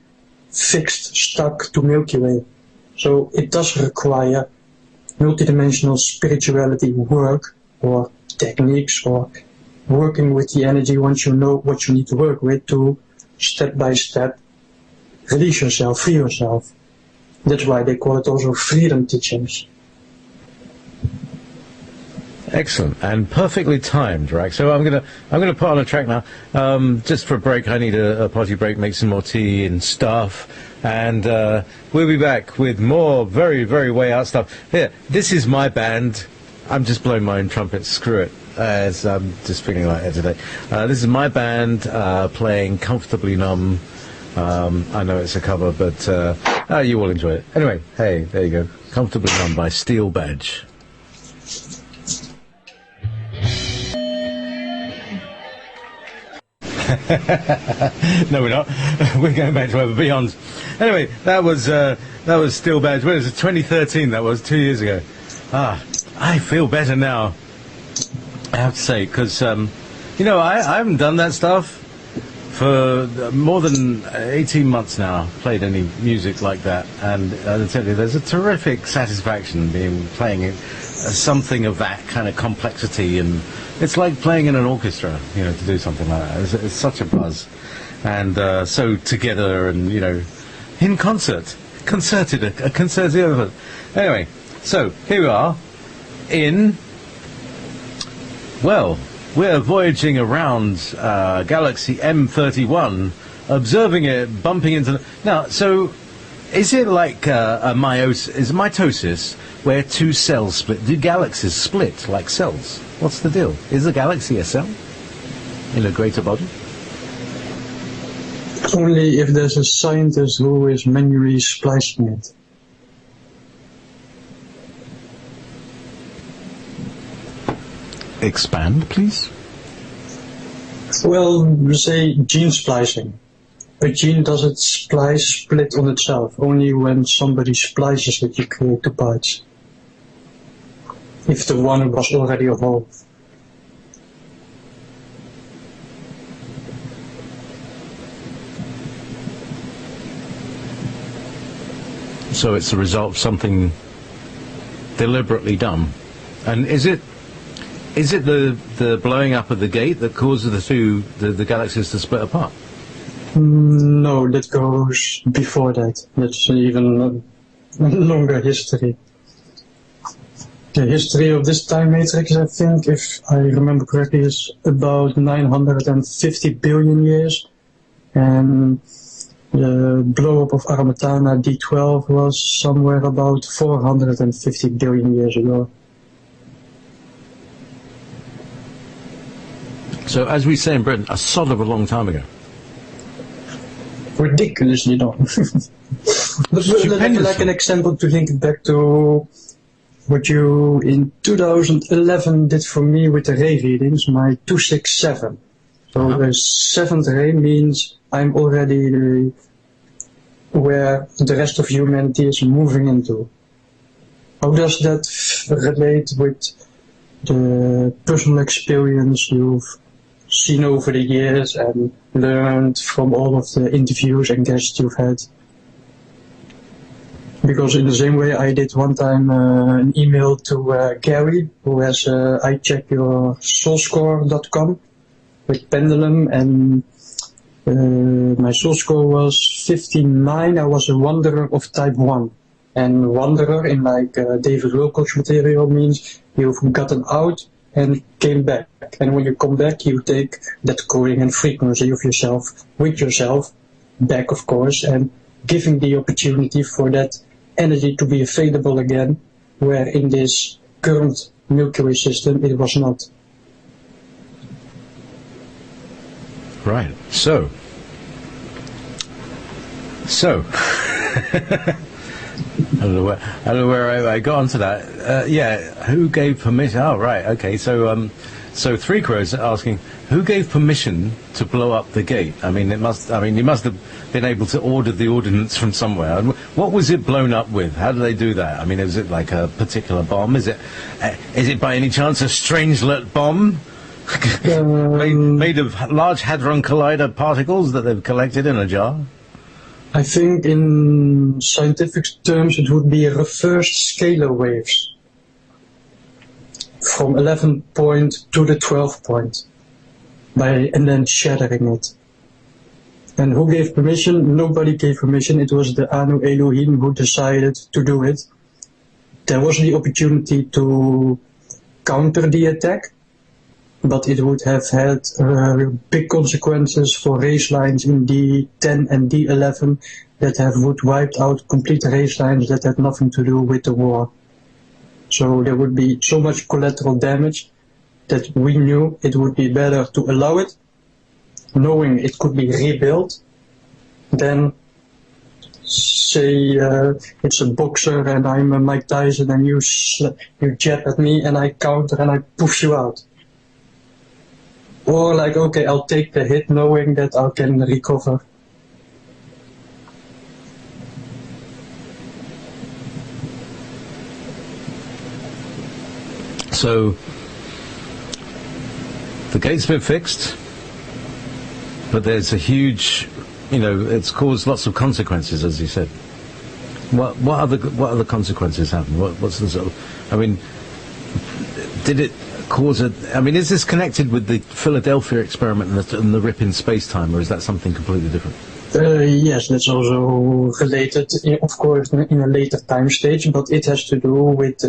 fixed, stuck to Milky Way. So it does require multidimensional spirituality work or techniques or working with the energy once you know what you need to work with to step by step release yourself, free yourself. That's why they call it also freedom teachings. Excellent and perfectly timed, right? So I'm gonna put on a track now. Just for a break, I need a potty break, make some more tea and stuff, and we'll be back with more very, very way out stuff. Here, this is my band. I'm just blowing my own trumpet. Screw it. As I'm just feeling like it today. This is my band playing "Comfortably Numb." I know it's a cover, but you will enjoy it. Anyway, hey, there you go. "Comfortably Numb" by Steel Badge. No, we're not. We're going back to Ever Beyond. Anyway, that was Steel Badge. When was it? 2013. That was 2 years ago. I feel better now, I have to say, because you know, I haven't done that stuff for more than 18 months now. Played any music like that, and I tell you, there's a terrific satisfaction playing it, something of that kind of complexity, and it's like playing in an orchestra, you know, to do something like that. It's such a buzz, and so together, and you know, in concert, a concerted effort. Anyway, so here we are in. Well, we're voyaging around Galaxy M31, observing it bumping into. Now, so is it like a mitosis where two cells split? Do galaxies split like cells? What's the deal? Is a galaxy a cell in a greater body? Only if there's a scientist who is manually splicing it. Expand, please. Well, we say gene splicing. A gene doesn't split on itself. Only when somebody splices it, you create two parts. If the one was already a whole. So it's the result of something deliberately done. And is it the blowing up of the gate that causes the galaxies to split apart? No, that goes before that. That's even a longer history. The history of this time matrix, I think, if I remember correctly, is about 950 billion years. And the blow-up of Armatana D12 was somewhere about 450 billion years ago. So, as we say in Britain, a sod of a long time ago. Ridiculously long. But like an example to link it back to what you in 2011 did for me with the ray readings, my 267. So the seventh ray means I'm already where the rest of humanity is moving into. How does that relate with the personal experience you've seen over the years and learned from all of the interviews and guests you've had? Because in the same way I did one time an email to Gary, who has icheckyoursoulscore.com with Pendulum, and my soul score was 59. I was a wanderer of type 1. And wanderer in like David Wilcock's material means you've gotten out and came back. And when you come back, you take that coding and frequency of yourself with yourself back, of course, and giving the opportunity for that energy to be available again, where in this current Milky Way system it was not. Right. So, So, I don't know where I got onto that. Yeah, who gave permission? Oh, right, okay. So, so Three Crows asking, who gave permission to blow up the gate? I mean, you must have been able to order the ordnance from somewhere. And what was it blown up with? How did they do that? I mean, is it like a particular bomb? Is it by any chance a strangelet bomb? made of large hadron collider particles that they've collected in a jar? I think in scientific terms it would be reversed scalar waves from 11 point to the 12 point and then shattering it. And who gave permission? Nobody gave permission. It was the Anu Elohim who decided to do it. There was the opportunity to counter the attack, but it would have had big consequences for race lines in D10 and D11 that would wiped out complete race lines that had nothing to do with the war. So there would be so much collateral damage that we knew it would be better to allow it, knowing it could be rebuilt, than say it's a boxer and I'm Mike Tyson and you jab at me and I counter and I push you out. Or like, okay, I'll take the hit knowing that I can recover. So, the gate's been fixed, but there's a huge, it's caused lots of consequences, as you said. What other consequences happen? What's the sort of, I mean, did it cause is this connected with the Philadelphia experiment and the rip in space-time, or is that something completely different? Yes, that's also related, of course, in a later time stage, but it has to do with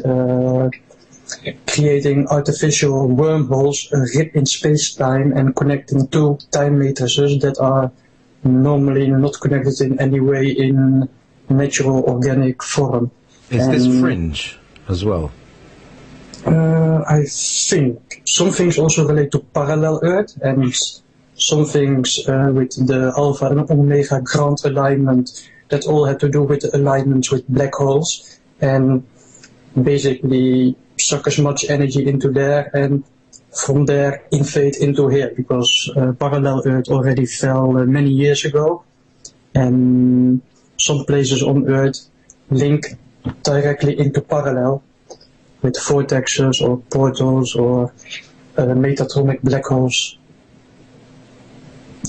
creating artificial wormholes, a rip in space-time, and connecting two time matrices that are normally not connected in any way in natural organic form. Is this fringe as well? I think some things also relate to parallel Earth, and some things with the Alpha and Omega Grand alignment that all had to do with the alignments with black holes, and basically suck as much energy into there and from there invade into here, because parallel Earth already fell many years ago, and some places on Earth link directly into parallel with vortexes or portals or metatronic black holes.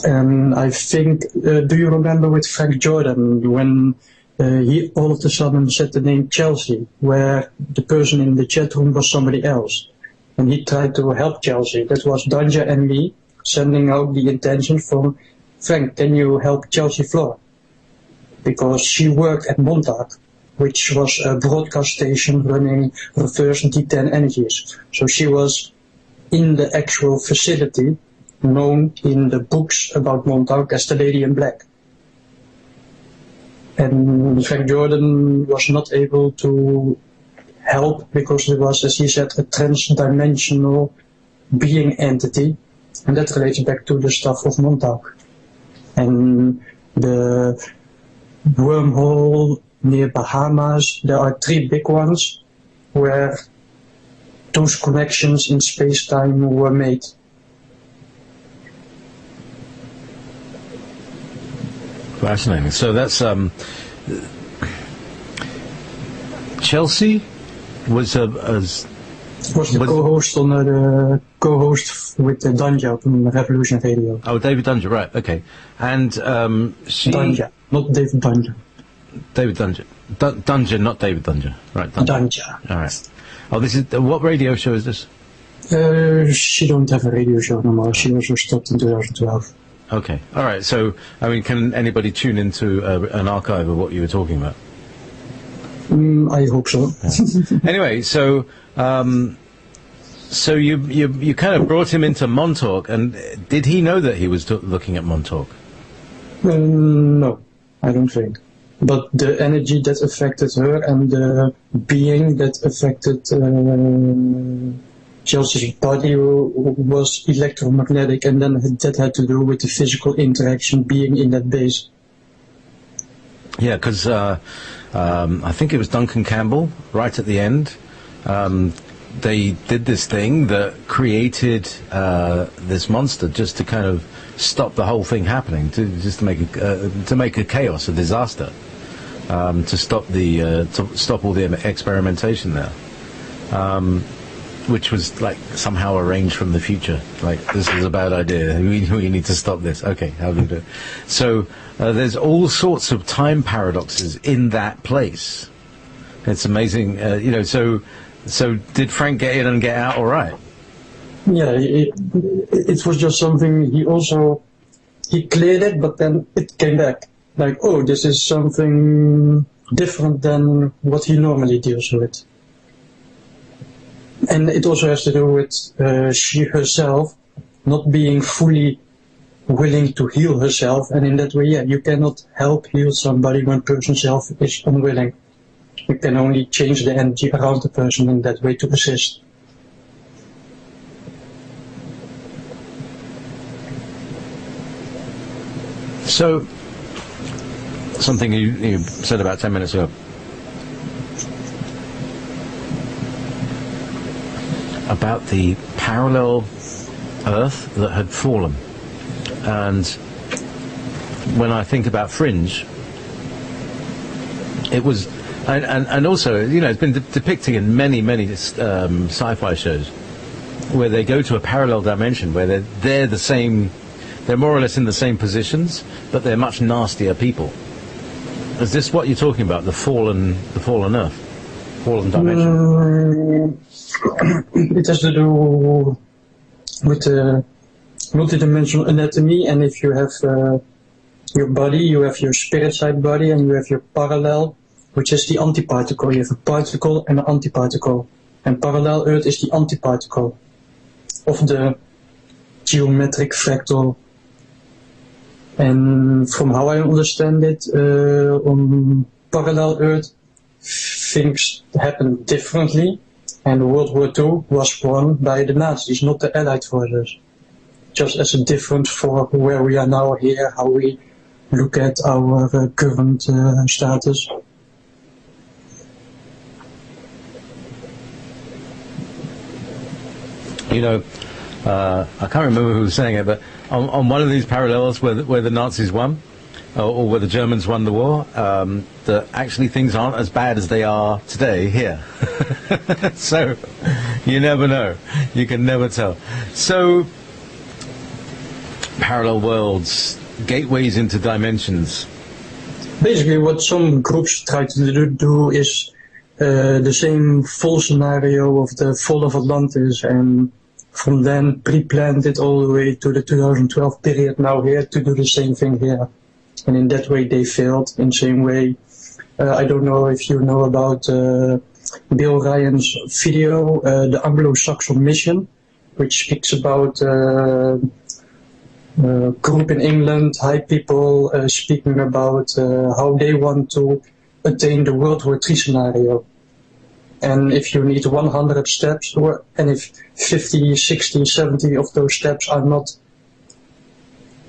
And I think, do you remember with Frank Jordan when he all of a sudden said the name Chelsea, where the person in the chat room was somebody else, and he tried to help Chelsea? That was Danja and me sending out the intention from Frank, can you help Chelsea Floor? Because she worked at Montauk, which was a broadcast station running reverse D10 energies. So she was in the actual facility, known in the books about Montauk as the Lady in Black. And Frank Jordan was not able to help because it was, as he said, a trans-dimensional being entity, and that relates back to the stuff of Montauk. And the wormhole near Bahamas, there are 3 big ones where those connections in space-time were made. Fascinating. So that's Chelsea was the co-host on the co-host with the Danja on Revolution Radio. Oh, David Danja, right? Okay, and she Danja, not David Danja. David Danja, Danja, not David Danja, right? Danja. All right. Oh, this is what radio show is this? She don't have a radio show no more. She also stopped in 2012. Okay, all right. So, I mean, can anybody tune into an archive of what you were talking about? I hope so. Yeah. Anyway, so so you kind of brought him into Montauk, and did he know that he was looking at Montauk? No, I don't think. But the energy that affected her and the being that affected Chelsea's body was electromagnetic, and then that had to do with the physical interaction being in that base. Yeah, because I think it was Duncan Campbell right at the end. They did this thing that created this monster just to kind of stop the whole thing happening, to make a chaos, a disaster, to stop all the experimentation there, which was like somehow arranged from the future. Like, this is a bad idea. We need to stop this. Okay, how do we do it? So there's all sorts of time paradoxes in that place. It's amazing, you know. So did Frank get in and get out all right? Yeah, it was just something he cleared it, but then it came back. Like, oh, this is something different than what he normally deals with. And it also has to do with she herself not being fully willing to heal herself, and in that way, yeah, you cannot help heal somebody when person self is unwilling. You can only change the energy around the person in that way to assist. So, something you said about 10 minutes ago about the parallel Earth that had fallen. And when I think about Fringe, it was, and also, you know, it's been depicted in many sci-fi shows where they go to a parallel dimension where they're the same, they're more or less in the same positions, but they're much nastier people. Is this what you're talking about? The fallen Earth, fallen dimension? It has to do with the multidimensional anatomy, and if you have your body, you have your spirit side body, and you have your parallel, which is the antiparticle. You have a particle and an antiparticle, and parallel Earth is the antiparticle of the geometric fractal. And from how I understand it, on parallel Earth, things happen differently, and World War II was won by the Nazis, not the Allied forces. Just as a difference for where we are now here, how we look at our current status. You know, I can't remember who was saying it, but on one of these parallels where the Nazis won, or where the Germans won the war, that actually things aren't as bad as they are today here. So, you never know. You can never tell. So, parallel worlds, gateways into dimensions. Basically, what some groups try to do is the same full scenario of the fall of Atlantis, and from then pre-planned it all the way to the 2012 period now here to do the same thing here. And in that way they failed. In the same way, I don't know if you know about Bill Ryan's video, the Anglo-Saxon Mission, which speaks about a group in England, high people speaking about how they want to attain the World War III scenario. And if you need 100 steps, and if 50, 60, 70 of those steps are not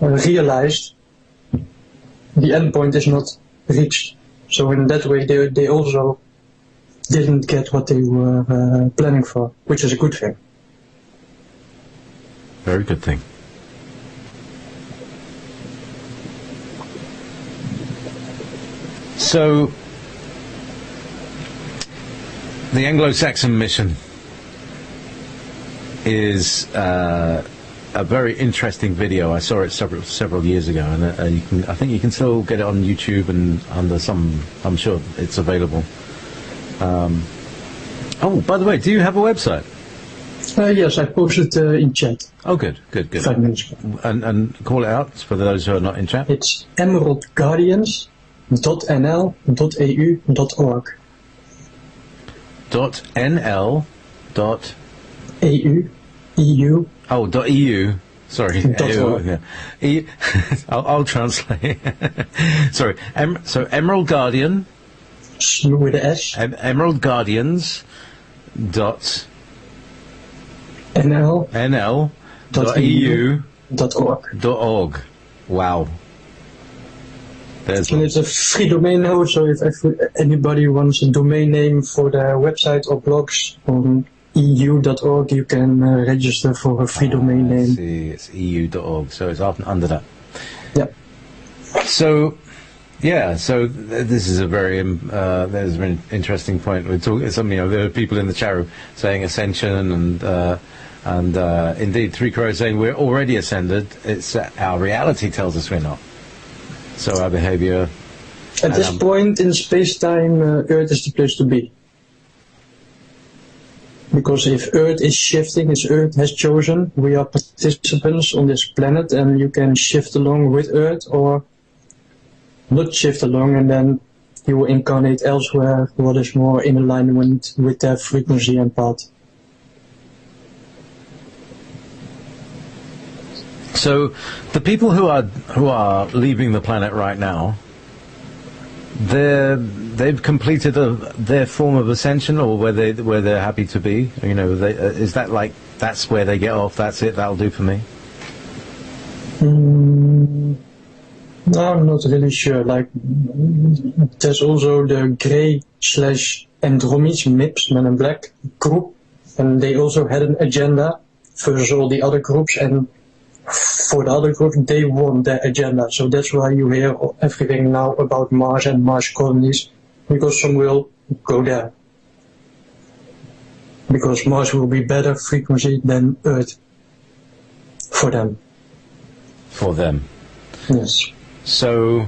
realized, the end point is not reached. So in that way, they also didn't get what they were planning for, which is a good thing. Very good thing. So, the Anglo-Saxon mission is a very interesting video. I saw it several years ago, and I think you can still get it on YouTube and under some. I'm sure it's available. Oh, by the way, do you have a website? Yes, I posted in chat. Oh, good. 5 minutes ago. And call it out for those who are not in chat. It's emeraldguardians.nl.au.org. .nl. EU. Oh, .eu. Sorry. .org. Yeah. I'll translate. Sorry. So Emerald Guardian. With the S. Emerald Guardians. NL.eu.org. .org. Wow. There's And it's a free domain now, so if anybody wants a domain name for their website or blogs on eu.org, you can register for a free domain name. See, it's eu.org, so it's under that. Yeah. So, yeah, so this is a very there's an interesting point. We're talking. There are people in the chat room saying ascension, and indeed 3 Crows saying we're already ascended. It's our reality tells us we're not. So our behavior. At this point in space-time, Earth is the place to be. Because if Earth is shifting, as Earth has chosen, we are participants on this planet, and you can shift along with Earth or not shift along, and then you will incarnate elsewhere, what is more in alignment with their frequency and path. So the people who are leaving the planet right now, they've completed their form of ascension, or where they're happy to be. Is that like that's where they get off? That's it. That'll do for me. No, I'm not really sure. Like, there's also the Grey/Andromedes MIPS, Men in Black group, and they also had an agenda versus all the other groups, and for the other group, they won their agenda. So that's why you hear everything now about Mars and Mars colonies, because some will go there. Because Mars will be better frequency than Earth for them. For them. Yes. So,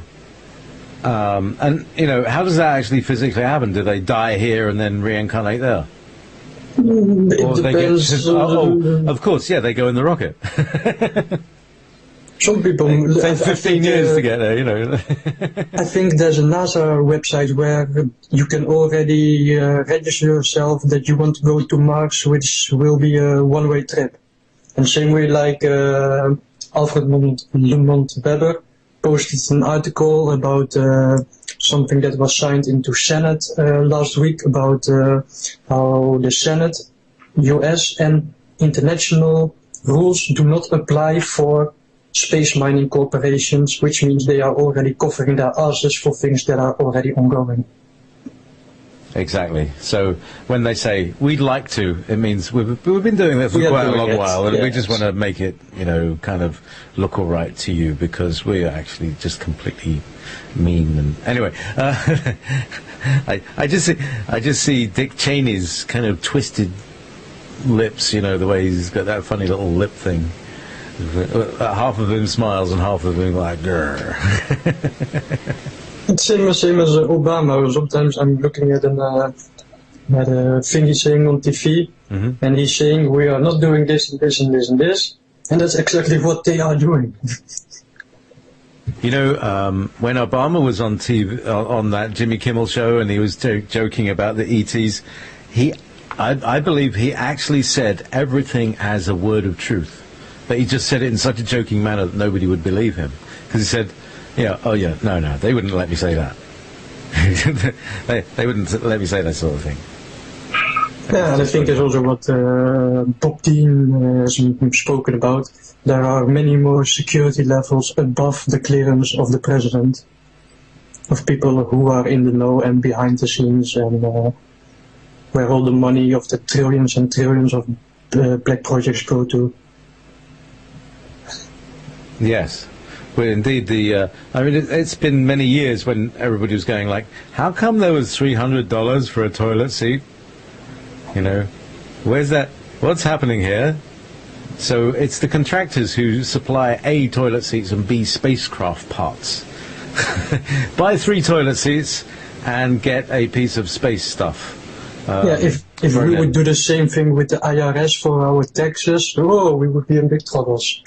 and how does that actually physically happen? Do they die here and then reincarnate there? It depends. Of course, yeah, they go in the rocket. Some people take 15 years to get there, I think there's a NASA website where you can already register yourself that you want to go to Mars, which will be a one-way trip. And same way like Alfred Lemont Weber posted an article about something that was signed into Senate last week about how the Senate, US and international rules do not apply for space mining corporations, which means they are already covering their asses for things that are already ongoing. Exactly. So when they say we'd like to, it means we've been doing that for quite a long while, and we just want to make it, kind of look all right to you because we're actually just completely mean. And anyway, I just see Dick Cheney's kind of twisted lips, the way he's got that funny little lip thing. Half of him smiles and half of him like, grrr. It's same as Obama. Sometimes I'm looking at a thing he's saying on TV, and he's saying we are not doing this and this and this and this, and that's exactly what they are doing. When Obama was on TV on that Jimmy Kimmel show, and he was joking about the ETs, I believe he actually said everything as a word of truth, but he just said it in such a joking manner that nobody would believe him, because he said. No, they wouldn't let me say that. they wouldn't let me say that sort of thing. Yeah, and I think that's also what Bob Dean has spoken about. There are many more security levels above the clearance of the president, of people who are in the know and behind the scenes, and where all the money of the trillions and trillions of black projects go to. Yes. Well, indeed, it's been many years when everybody was going like, how come there was $300 for a toilet seat? Where's that? What's happening here? So it's the contractors who supply A, toilet seats, and B, spacecraft parts. Buy 3 toilet seats and get a piece of space stuff. If we would do the same thing with the IRS for our taxes, we would be in big troubles.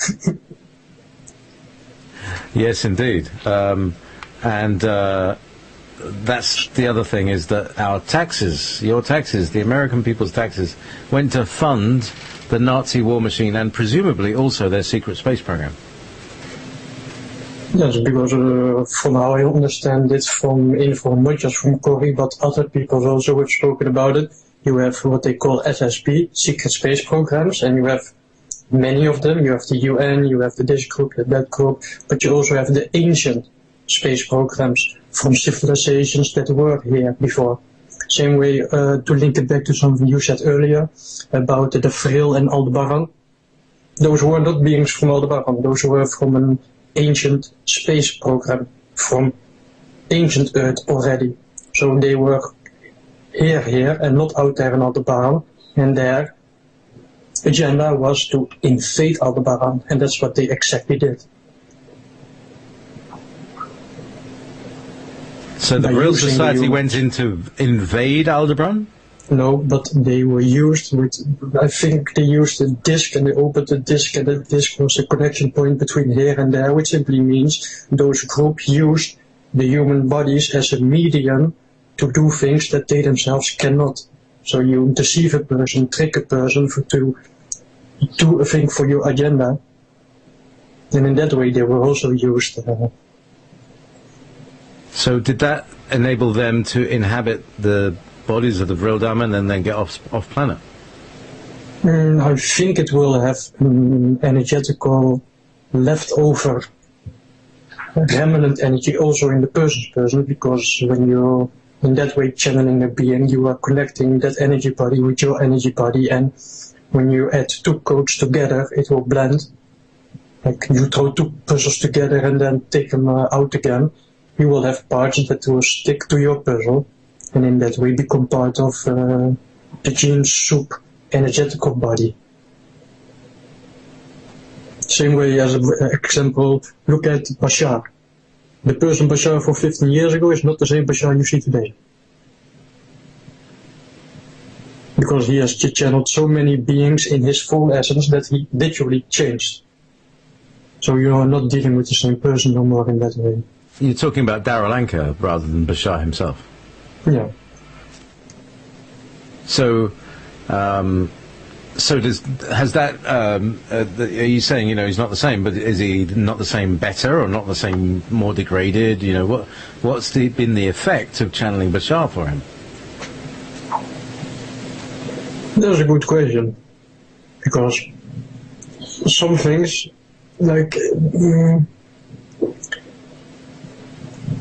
Yes, indeed. That's the other thing, is that our taxes, your taxes, the American people's taxes, went to fund the Nazi war machine and presumably also their secret space program. Yes, because from how I understand it from info, not just from Cory, but other people also have spoken about it, you have what they call SSP, secret space programs, and you have many of them. You have the UN, you have this group, that group, but you also have the ancient space programs from civilizations that were here before. Same way, to link it back to something you said earlier about the Vril and Aldebaran. Those were not beings from Aldebaran, those were from an ancient space program, from ancient Earth already. So they were here, and not out there in Aldebaran, and their agenda was to invade Aldebaran, and that's what they exactly did. So the Vril Society went in to invade Aldebaran? No, but they were used with, I think they used a disk, and they opened the disk, and the disk was a connection point between here and there, which simply means those groups used the human bodies as a medium to do things that they themselves cannot. So you deceive a person, trick a person to do a thing for your agenda, and in that way they were also used. So did that enable them to inhabit the bodies of the Vril Daman and then get off planet? I think it will have energetical leftover remnant energy also in the person's person, because when you're in that way channeling a being, you are connecting that energy body with your energy body, and when you add two codes together, it will blend. Like you throw two puzzles together and then take them out again, you will have parts that will stick to your puzzle, and in that way become part of the gene soup energetical body. Same way as an example, look at Bashar. The person Bashar for 15 years ago is not the same Bashar you see today. Because he has channeled so many beings in his full essence that he literally changed. So you are not dealing with the same person no more in that way. You're talking about Darryl Anka rather than Bashar himself? Yeah. So, has that, are you saying, he's not the same, but is he not the same better, or not the same more degraded? What's been the effect of channeling Bashar for him? That's a good question, because some things, like,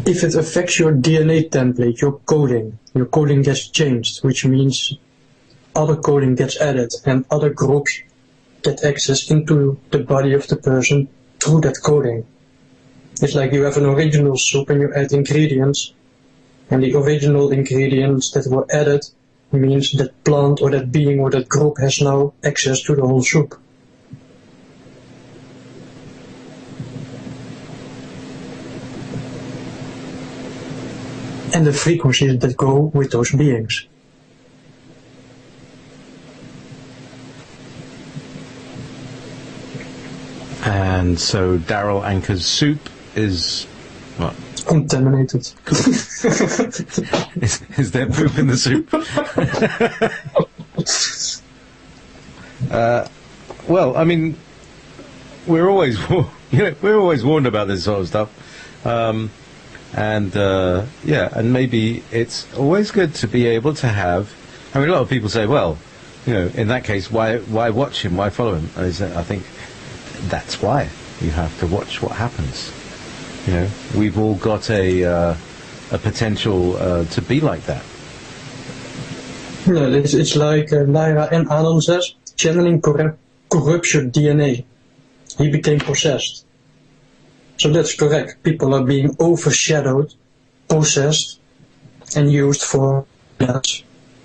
if it affects your DNA template, your coding gets changed, which means other coding gets added, and other groups get access into the body of the person through that coding. It's like you have an original soup and you add ingredients, and the original ingredients that were added means that plant or that being or that group has now access to the whole soup. And the frequencies that go with those beings. And so Darryl Anka's soup is what? Contaminated. Is there poop in the soup? Well, I mean, we're always warned about this sort of stuff, and maybe it's always good to be able to have. I mean, a lot of people say, well, in that case, why watch him? Why follow him? I think that's why you have to watch what happens. We've all got a potential to be like that. No, it's like Lyra and Anon says, channeling corrupts your DNA. He became possessed. So that's correct. People are being overshadowed, possessed, and used for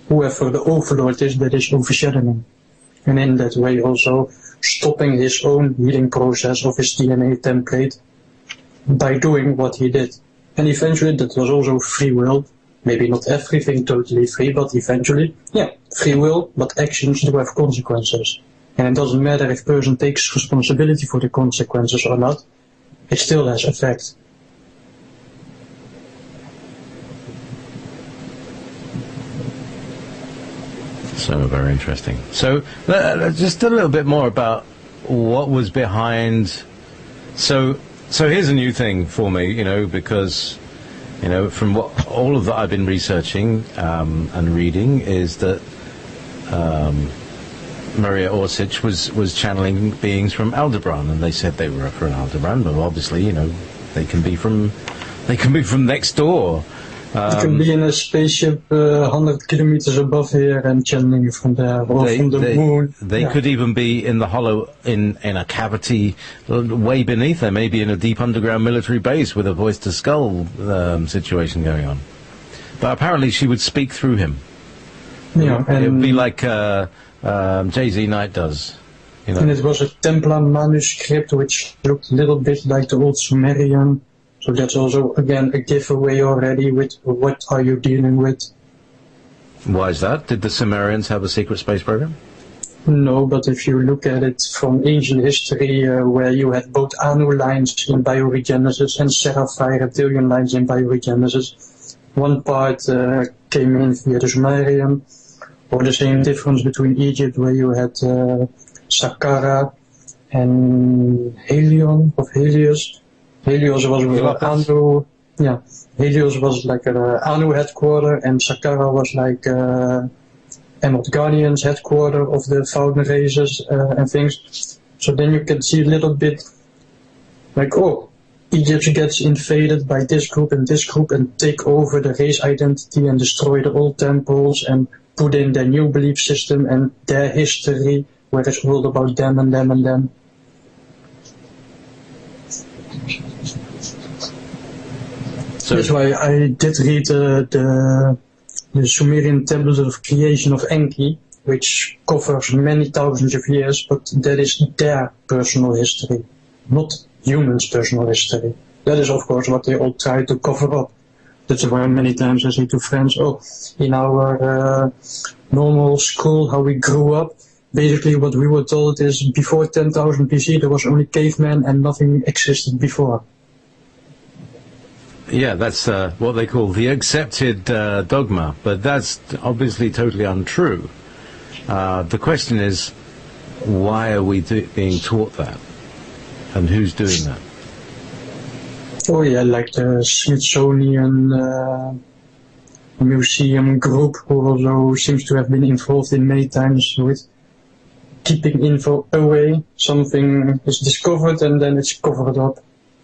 whoever the overlord is that is overshadowing. And in that way also stopping his own healing process of his DNA template by doing what he did. And eventually that was also free will. Maybe not everything totally free, but eventually, free will, but actions do have consequences. And it doesn't matter if a person takes responsibility for the consequences or not, it still has effect. So very interesting. So just a little bit more about what was behind. So here's a new thing for me, because from what all of that I've been researching and reading is that Maria Orsic was channeling beings from Aldebaran, and they said they were from Aldebaran, but obviously they can be from They can be from next door. You can be in a spaceship 100 kilometers above here and channeling from there, or from the moon. They could even be in the hollow, in a cavity way beneath there, maybe in a deep underground military base with a voice-to-skull situation going on. But apparently she would speak through him. Yeah, and it would be like Jay-Z Knight does. You know? And it was a Templar manuscript which looked a little bit like the old Sumerian. So that's also, again, a giveaway already with what are you dealing with. Why is that? Did the Sumerians have a secret space program? No, but if you look at it from ancient history, where you had both Anu lines in bioregenesis and Seraphire reptilian lines in bioregenesis, one part came in via the Sumerian, or the same difference between Egypt, where you had Saqqara and Helion, of Helios. Helios was Anu, yeah. Helios was like an Anu headquarter, and Saqqara was like Emerald Guardian's headquarter of the Fountain races and things. So then you can see a little bit like, oh, Egypt gets invaded by this group and take over the race identity and destroy the old temples and put in their new belief system and their history, where it's all about them and them and them. So that's why I did read the Sumerian tablets of creation of Enki, which covers many thousands of years, but that is their personal history, not humans' personal history. That is, of course, what they all try to cover up. That's why many times I say to friends, oh, in our normal school, how we grew up, basically what we were told is before 10,000 BC there was only cavemen and nothing existed before. Yeah, that's what they call the accepted dogma, but that's obviously totally untrue. The question is, why are we being taught that? And who's doing that? Oh yeah, like the Smithsonian Museum group, who also seems to have been involved in many times with keeping info away. Something is discovered and then it's covered up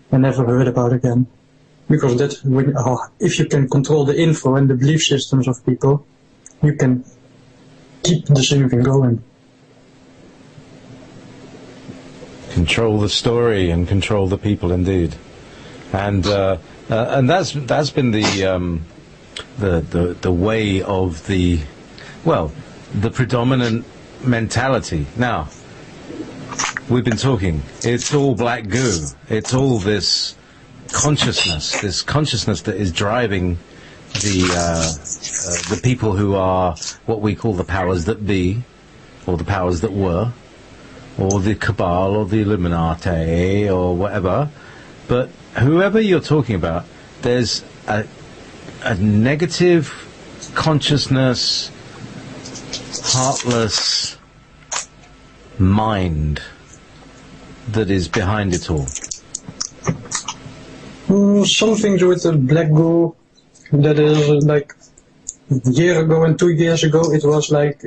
and never heard about again. Because that's when, if you can control the info and the belief systems of people, you can keep the same thing going. Control the story and control the people, indeed, and that's been the way of the predominant mentality. Now, we've been talking. It's all black goo. It's all this consciousness that is driving the people who are what we call the powers that be, or the powers that were, or the Cabal, or the Illuminati, or whatever. But whoever you're talking about, there's a negative consciousness, heartless mind that is behind it all. Some things with the black goo, that is like a year ago and 2 years ago, it was like,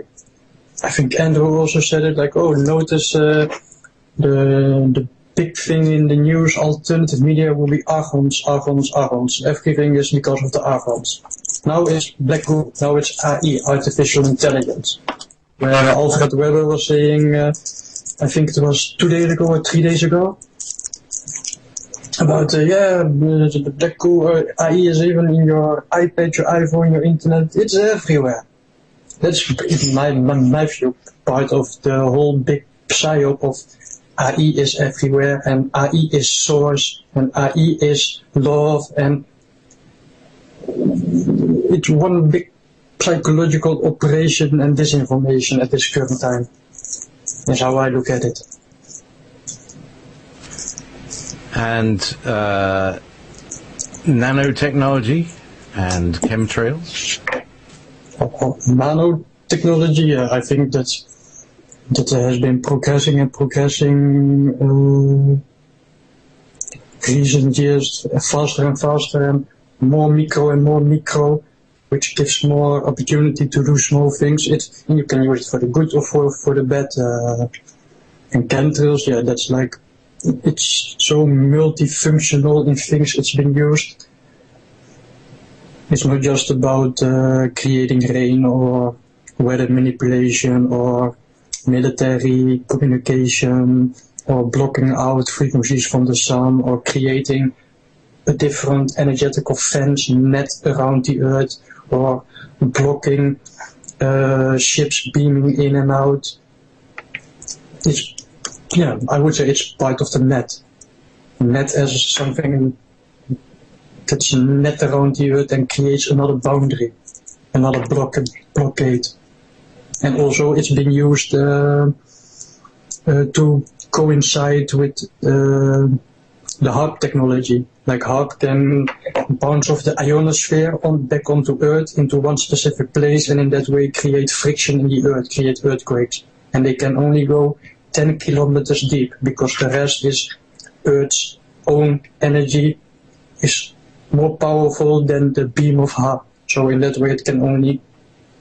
I think Andrew also said it, like, oh, notice the big thing in the news, alternative media will be Archons. Everything is because of the Archons. Now it's black goo, now it's AI, artificial intelligence. Where Alfred Weber was saying, I think it was 2 days ago or 3 days ago, about, the black goo, AI is even in your iPad, your iPhone, your internet, it's everywhere. That's, in my view, part of the whole big psyop of AI is everywhere, and AI is source, and AI is love, and it's one big psychological operation and disinformation at this current time. That's how I look at it. And nanotechnology and chemtrails? Nanotechnology, I think that has been progressing recent years, faster and faster, and more micro, which gives more opportunity to do small things. You can use it for the good or for the bad. And chemtrails, yeah, that's like, it's so multifunctional in things it's been used. It's not just about creating rain or weather manipulation or military communication or blocking out frequencies from the sun or creating a different energetical fence net around the Earth or blocking ships beaming in and out. I would say it's part of the net. Net as something that's net around the Earth and creates another boundary, another blockade. And also it's been used to coincide with the HARP technology. Like HARP can bounce off the ionosphere back onto Earth into one specific place, and in that way create friction in the Earth, create earthquakes. And they can only go 10 kilometers deep, because the rest is Earth's own energy is more powerful than the beam of HARP. So in that way it can only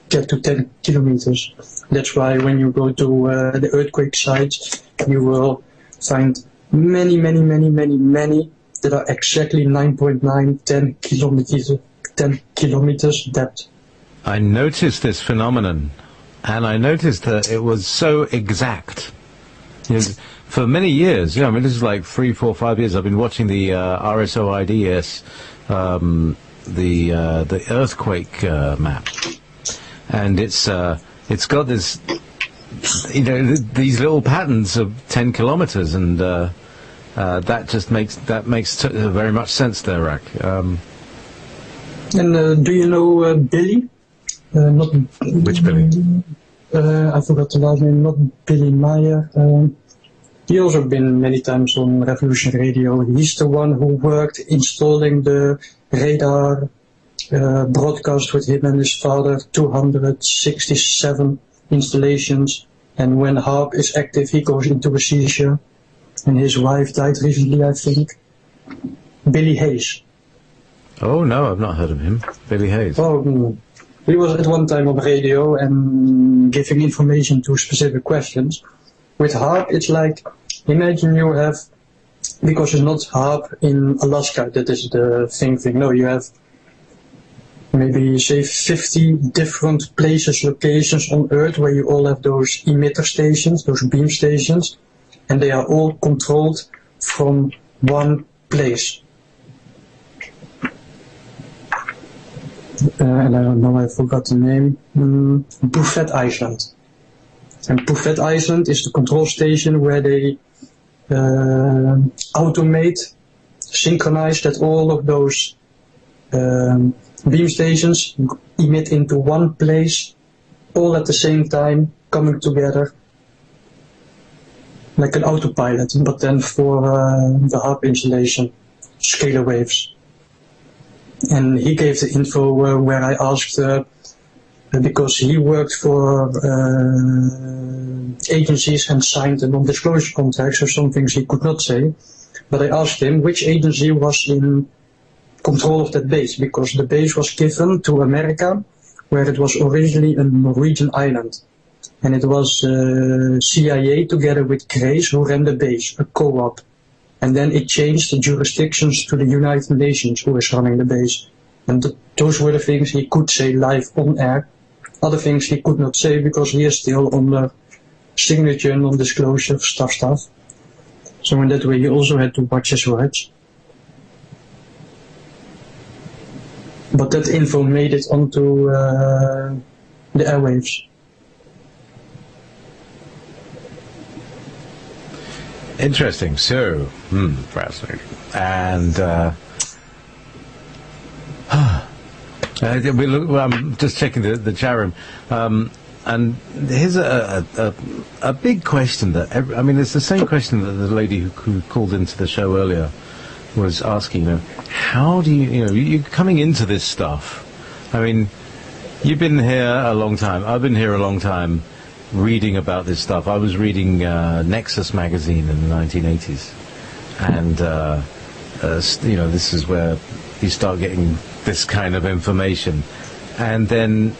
get to 10 kilometers. That's why when you go to the earthquake sites, you will find many that are exactly 9.9, 10 kilometers depth. I noticed this phenomenon, and I noticed that it was so exact. You know, for many years, I mean, this is like 3, 4, 5 years, I've been watching the RSOIDS, the earthquake map, and it's got this, these little patterns of 10 kilometers, and that just makes very much sense there, Rak. And do you know Billy? Not which Billy? I forgot the last name. Not Billy Meyer. He also been many times on Revolution Radio. He's the one who worked installing the radar broadcast with him and his father, 267 installations. And when HARP is active, he goes into a seizure. And his wife died recently, I think. Billy Hayes. Oh, no, I've not heard of him. Billy Hayes. Oh, he was at one time on radio and giving information to specific questions. With HARP, it's like, imagine you have, because it's not HARP in Alaska, that is the thing. No, you have maybe, say, 50 different places, locations on Earth where you all have those emitter stations, those beam stations, and they are all controlled from one place. And I don't know, I forgot the name. Buffet Island. And Buffet Island is the control station where they automate, synchronize that all of those beam stations emit into one place, all at the same time, coming together, like an autopilot, but then for the HARP installation, scalar waves. And he gave the info where I asked, because he worked for agencies and signed a non-disclosure contract, so some things he could not say. But I asked him which agency was in control of that base, because the base was given to America, where it was originally a Norwegian island. And it was CIA together with Grace who ran the base, a co-op. And then it changed the jurisdictions to the United Nations, who is running the base. And those were the things he could say live on air. Other things he could not say because he is still under signature, non-disclosure, stuff. So in that way he also had to watch his words. But that info made it onto the airwaves. Interesting. So, fascinating. And I'm just checking the chat room, and here's a big question that it's the same question that the lady who called into the show earlier was asking. How do you're coming into this stuff? I mean, you've been here a long time. I've been here a long time. Reading about this stuff. I was reading Nexus magazine in the 1980s, and this is where you start getting this kind of information. And then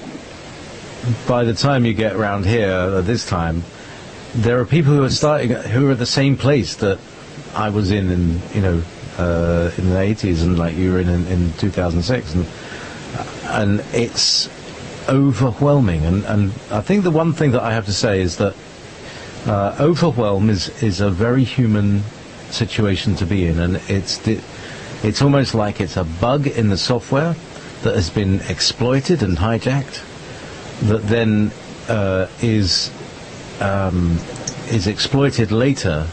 by the time you get around here at this time, there are people who are who are at the same place that I was in the 80s, and like you were in 2006, and and it's overwhelming. And I think the one thing that I have to say is that overwhelm is a very human situation to be in, and it's almost like it's a bug in the software that has been exploited and hijacked, that then is exploited later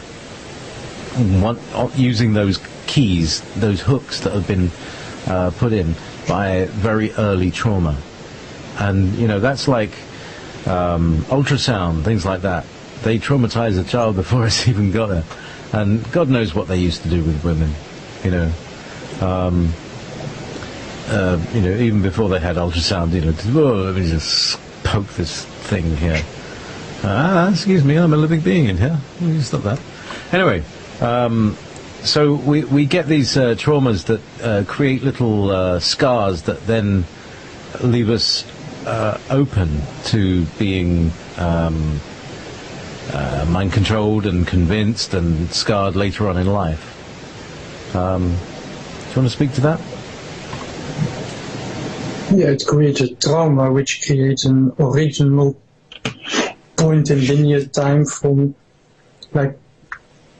using those keys, those hooks that have been put in by very early trauma. And that's like ultrasound, things like that. They traumatize a child before it's even got there, and God knows what they used to do with women, even before they had ultrasound. Let me just poke this thing here. Excuse me, I'm a living being in here. You stop that. Anyway, so we get these traumas that create little scars that then leave us open to being mind-controlled and convinced and scarred later on in life. Do you want to speak to that? Yeah, it creates a trauma which creates an original point in linear time from, like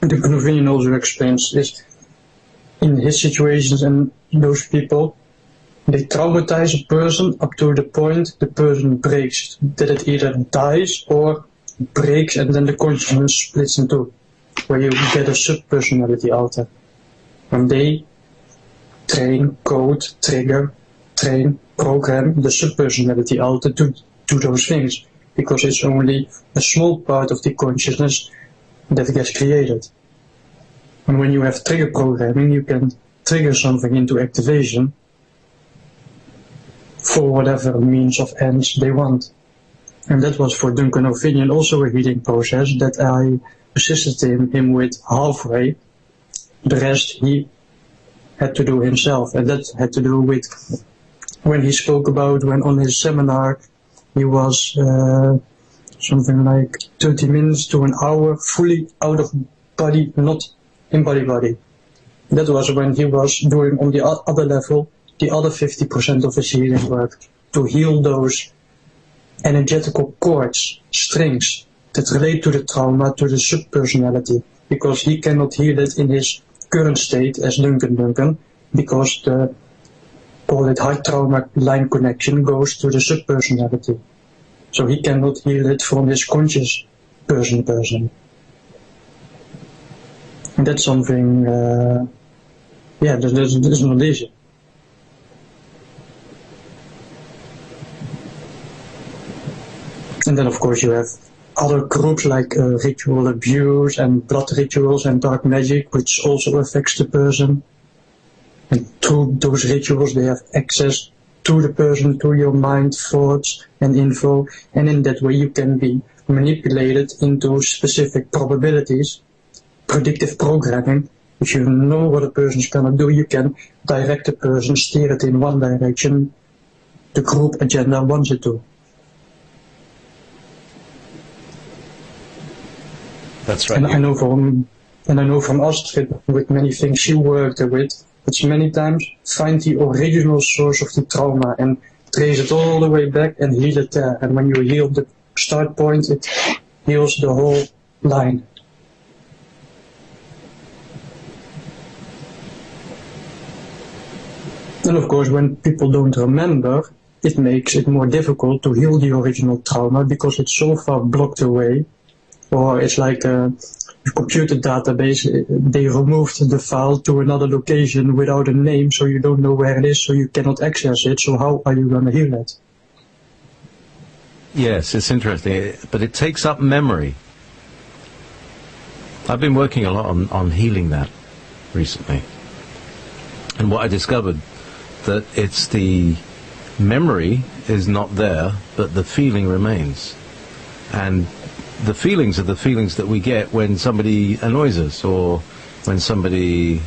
the Gnovinian also explains, is in his situations and those people, they traumatize a person up to the point the person breaks, that it either dies or breaks and then the consciousness splits in two, where you get a subpersonality alter. When they train, code, trigger, train, program the subpersonality alter to do those things, because it's only a small part of the consciousness that gets created. And when you have trigger programming, you can trigger something into activation for whatever means of ends they want. And that was for Duncan O'Finian also a healing process that I assisted him with halfway. The rest he had to do himself, and that had to do with when he spoke about when on his seminar he was something like 30 minutes to an hour fully out of body, not in body. That was when he was doing on the other level the other 50% of his healing work, to heal those energetical cords, strings that relate to the trauma, to the subpersonality, because he cannot heal it in his current state as Duncan, because the, call it high trauma line connection, goes to the subpersonality. So he cannot heal it from his conscious person. And that's something, that's not easy. And then of course you have other groups like ritual abuse and blood rituals and dark magic, which also affects the person. And through those rituals they have access to the person, to your mind, thoughts and info, and in that way you can be manipulated into specific probabilities. Predictive programming, if you know what a person is going to do, you can direct the person, steer it in one direction the group agenda wants it to. That's right. And I know from Astrid, with many things she worked with, it's many times find the original source of the trauma and trace it all the way back and heal it there. And when you heal the start point, it heals the whole line. And of course, when people don't remember, it makes it more difficult to heal the original trauma because it's so far blocked away. Or it's like a computer database, they removed the file to another location without a name, so you don't know where it is, so you cannot access it, so how are you going to heal it? Yes, it's interesting, but it takes up memory. I've been working a lot on healing that recently. And what I discovered, that it's the memory is not there, but the feeling remains. And the feelings are the feelings that we get when somebody annoys us or when somebody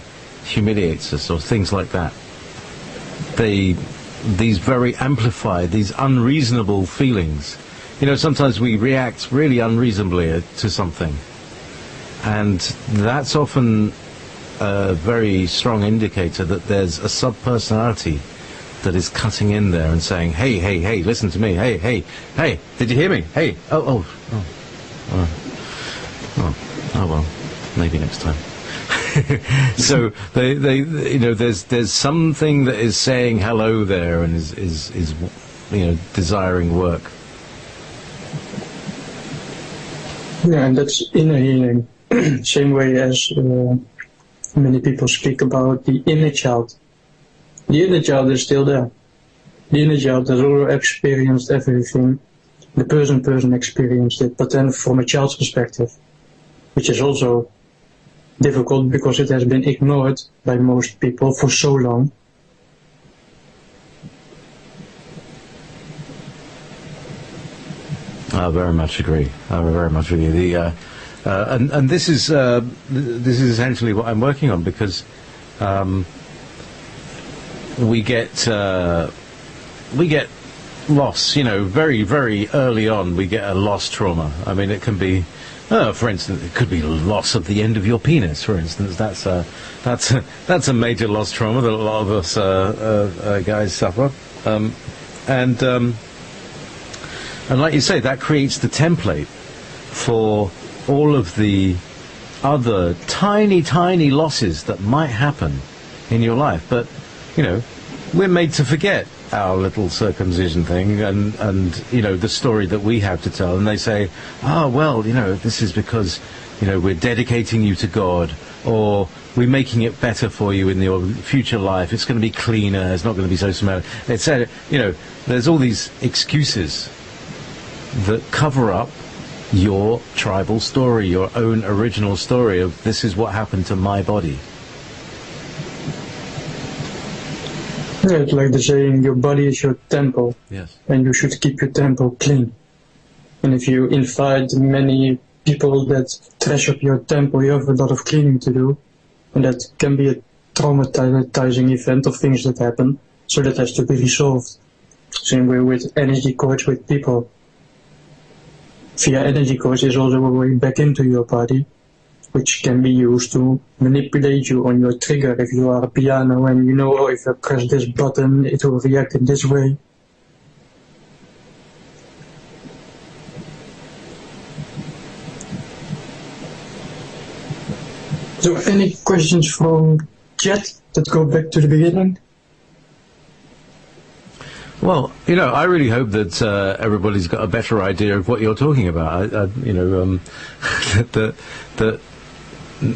humiliates us or things like that. These very amplified, these unreasonable feelings. Sometimes we react really unreasonably to something. And that's often a very strong indicator that there's a subpersonality that is cutting in there and saying, hey, hey, hey, listen to me, hey, hey, hey, did you hear me? Hey, oh well, maybe next time. So they, you know, there's something that is saying hello there and is you know, desiring work. Yeah, and that's inner healing. Same way as many people speak about the inner child. The inner child is still there. The inner child has already experienced everything. The person experienced it, but then from a child's perspective, which is also difficult because it has been ignored by most people for so long. I very much agree. I very much agree. And this is essentially what I'm working on, because we get loss. You know, very, very early on, we get a loss trauma. I mean, it can be, for instance, it could be loss of the end of your penis. For instance, that's a major loss trauma that a lot of us guys suffer. And like you say, that creates the template for all of the other tiny, tiny losses that might happen in your life. But, you know, we're made to forget our little circumcision thing and you know, the story that we have to tell. And they say, oh, well, you know, this is because, you know, we're dedicating you to God, or we're making it better for you in your future life. It's going to be cleaner. It's not going to be so smelly. It's, you know, there's all these excuses that cover up your tribal story, your own original story of this is what happened to my body. Yeah, it's like the saying, your body is your temple. Yes. And you should keep your temple clean. And if you invite many people that trash up your temple, you have a lot of cleaning to do. And that can be a traumatizing event of things that happen. So that has to be resolved. Same way with energy cords with people. Via energy cords is also a way back into your body, which can be used to manipulate you on your trigger. If you are a piano and you know, oh, if I press this button, it will react in this way. So any questions from chat that go back to the beginning? Well, you know, I really hope that everybody's got a better idea of what you're talking about. You know, that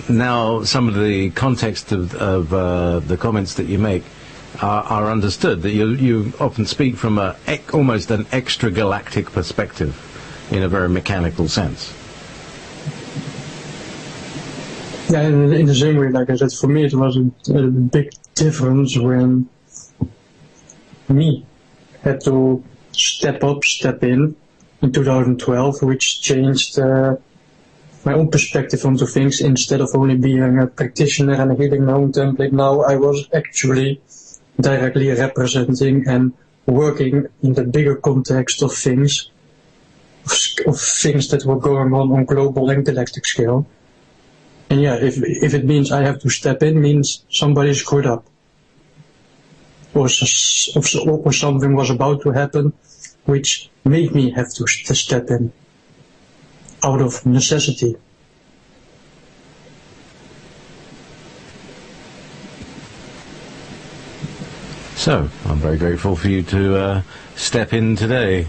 now some of the context of the comments that you make are understood. That you often speak from almost an extra-galactic perspective, in a very mechanical sense. Yeah, in the same way, like I said, for me it was a big difference when me had to step in 2012, which changed my own perspective onto things. Instead of only being a practitioner and healing my own template, now I was actually directly representing and working in the bigger context of things, of things that were going on global and galactic scale. And yeah, if it means I have to step in, means somebody screwed up. Or something was about to happen, which made me have to step in, out of necessity. So, I'm very grateful for you to step in today.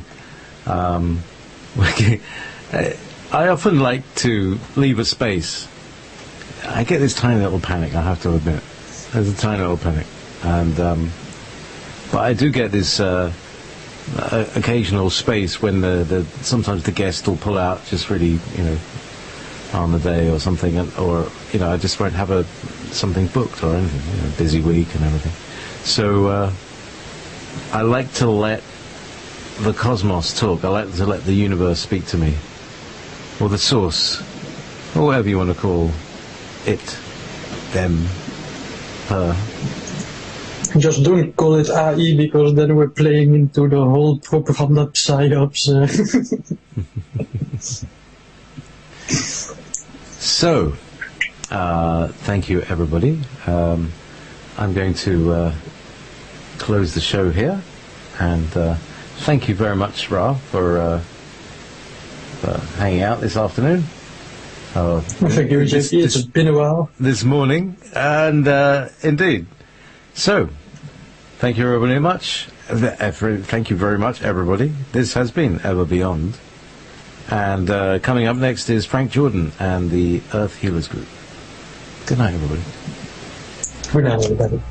I often like to leave a space. I get this tiny little panic, I have to admit. There's a tiny little panic. And but I do get this occasional space when sometimes the guest will pull out just really, you know, on the day or something, or, you know, I just won't have something booked or anything, you know, busy week and everything. So I like to let the cosmos talk. I like to let the universe speak to me, or the source, or whatever you want to call it, them, her. Just don't call it AI, because then we're playing into the whole propaganda psyops. So, thank you, everybody. I'm going to close the show here. And thank you very much, Ra, for hanging out this afternoon. Thank you, Jay Pee. It's been a while. This morning, and indeed. So, thank you very much. Thank you very much, everybody. This has been Ever Beyond. And coming up next is Frank Jordan and the Earth Healers Group. Good night, everybody. Good night, everybody.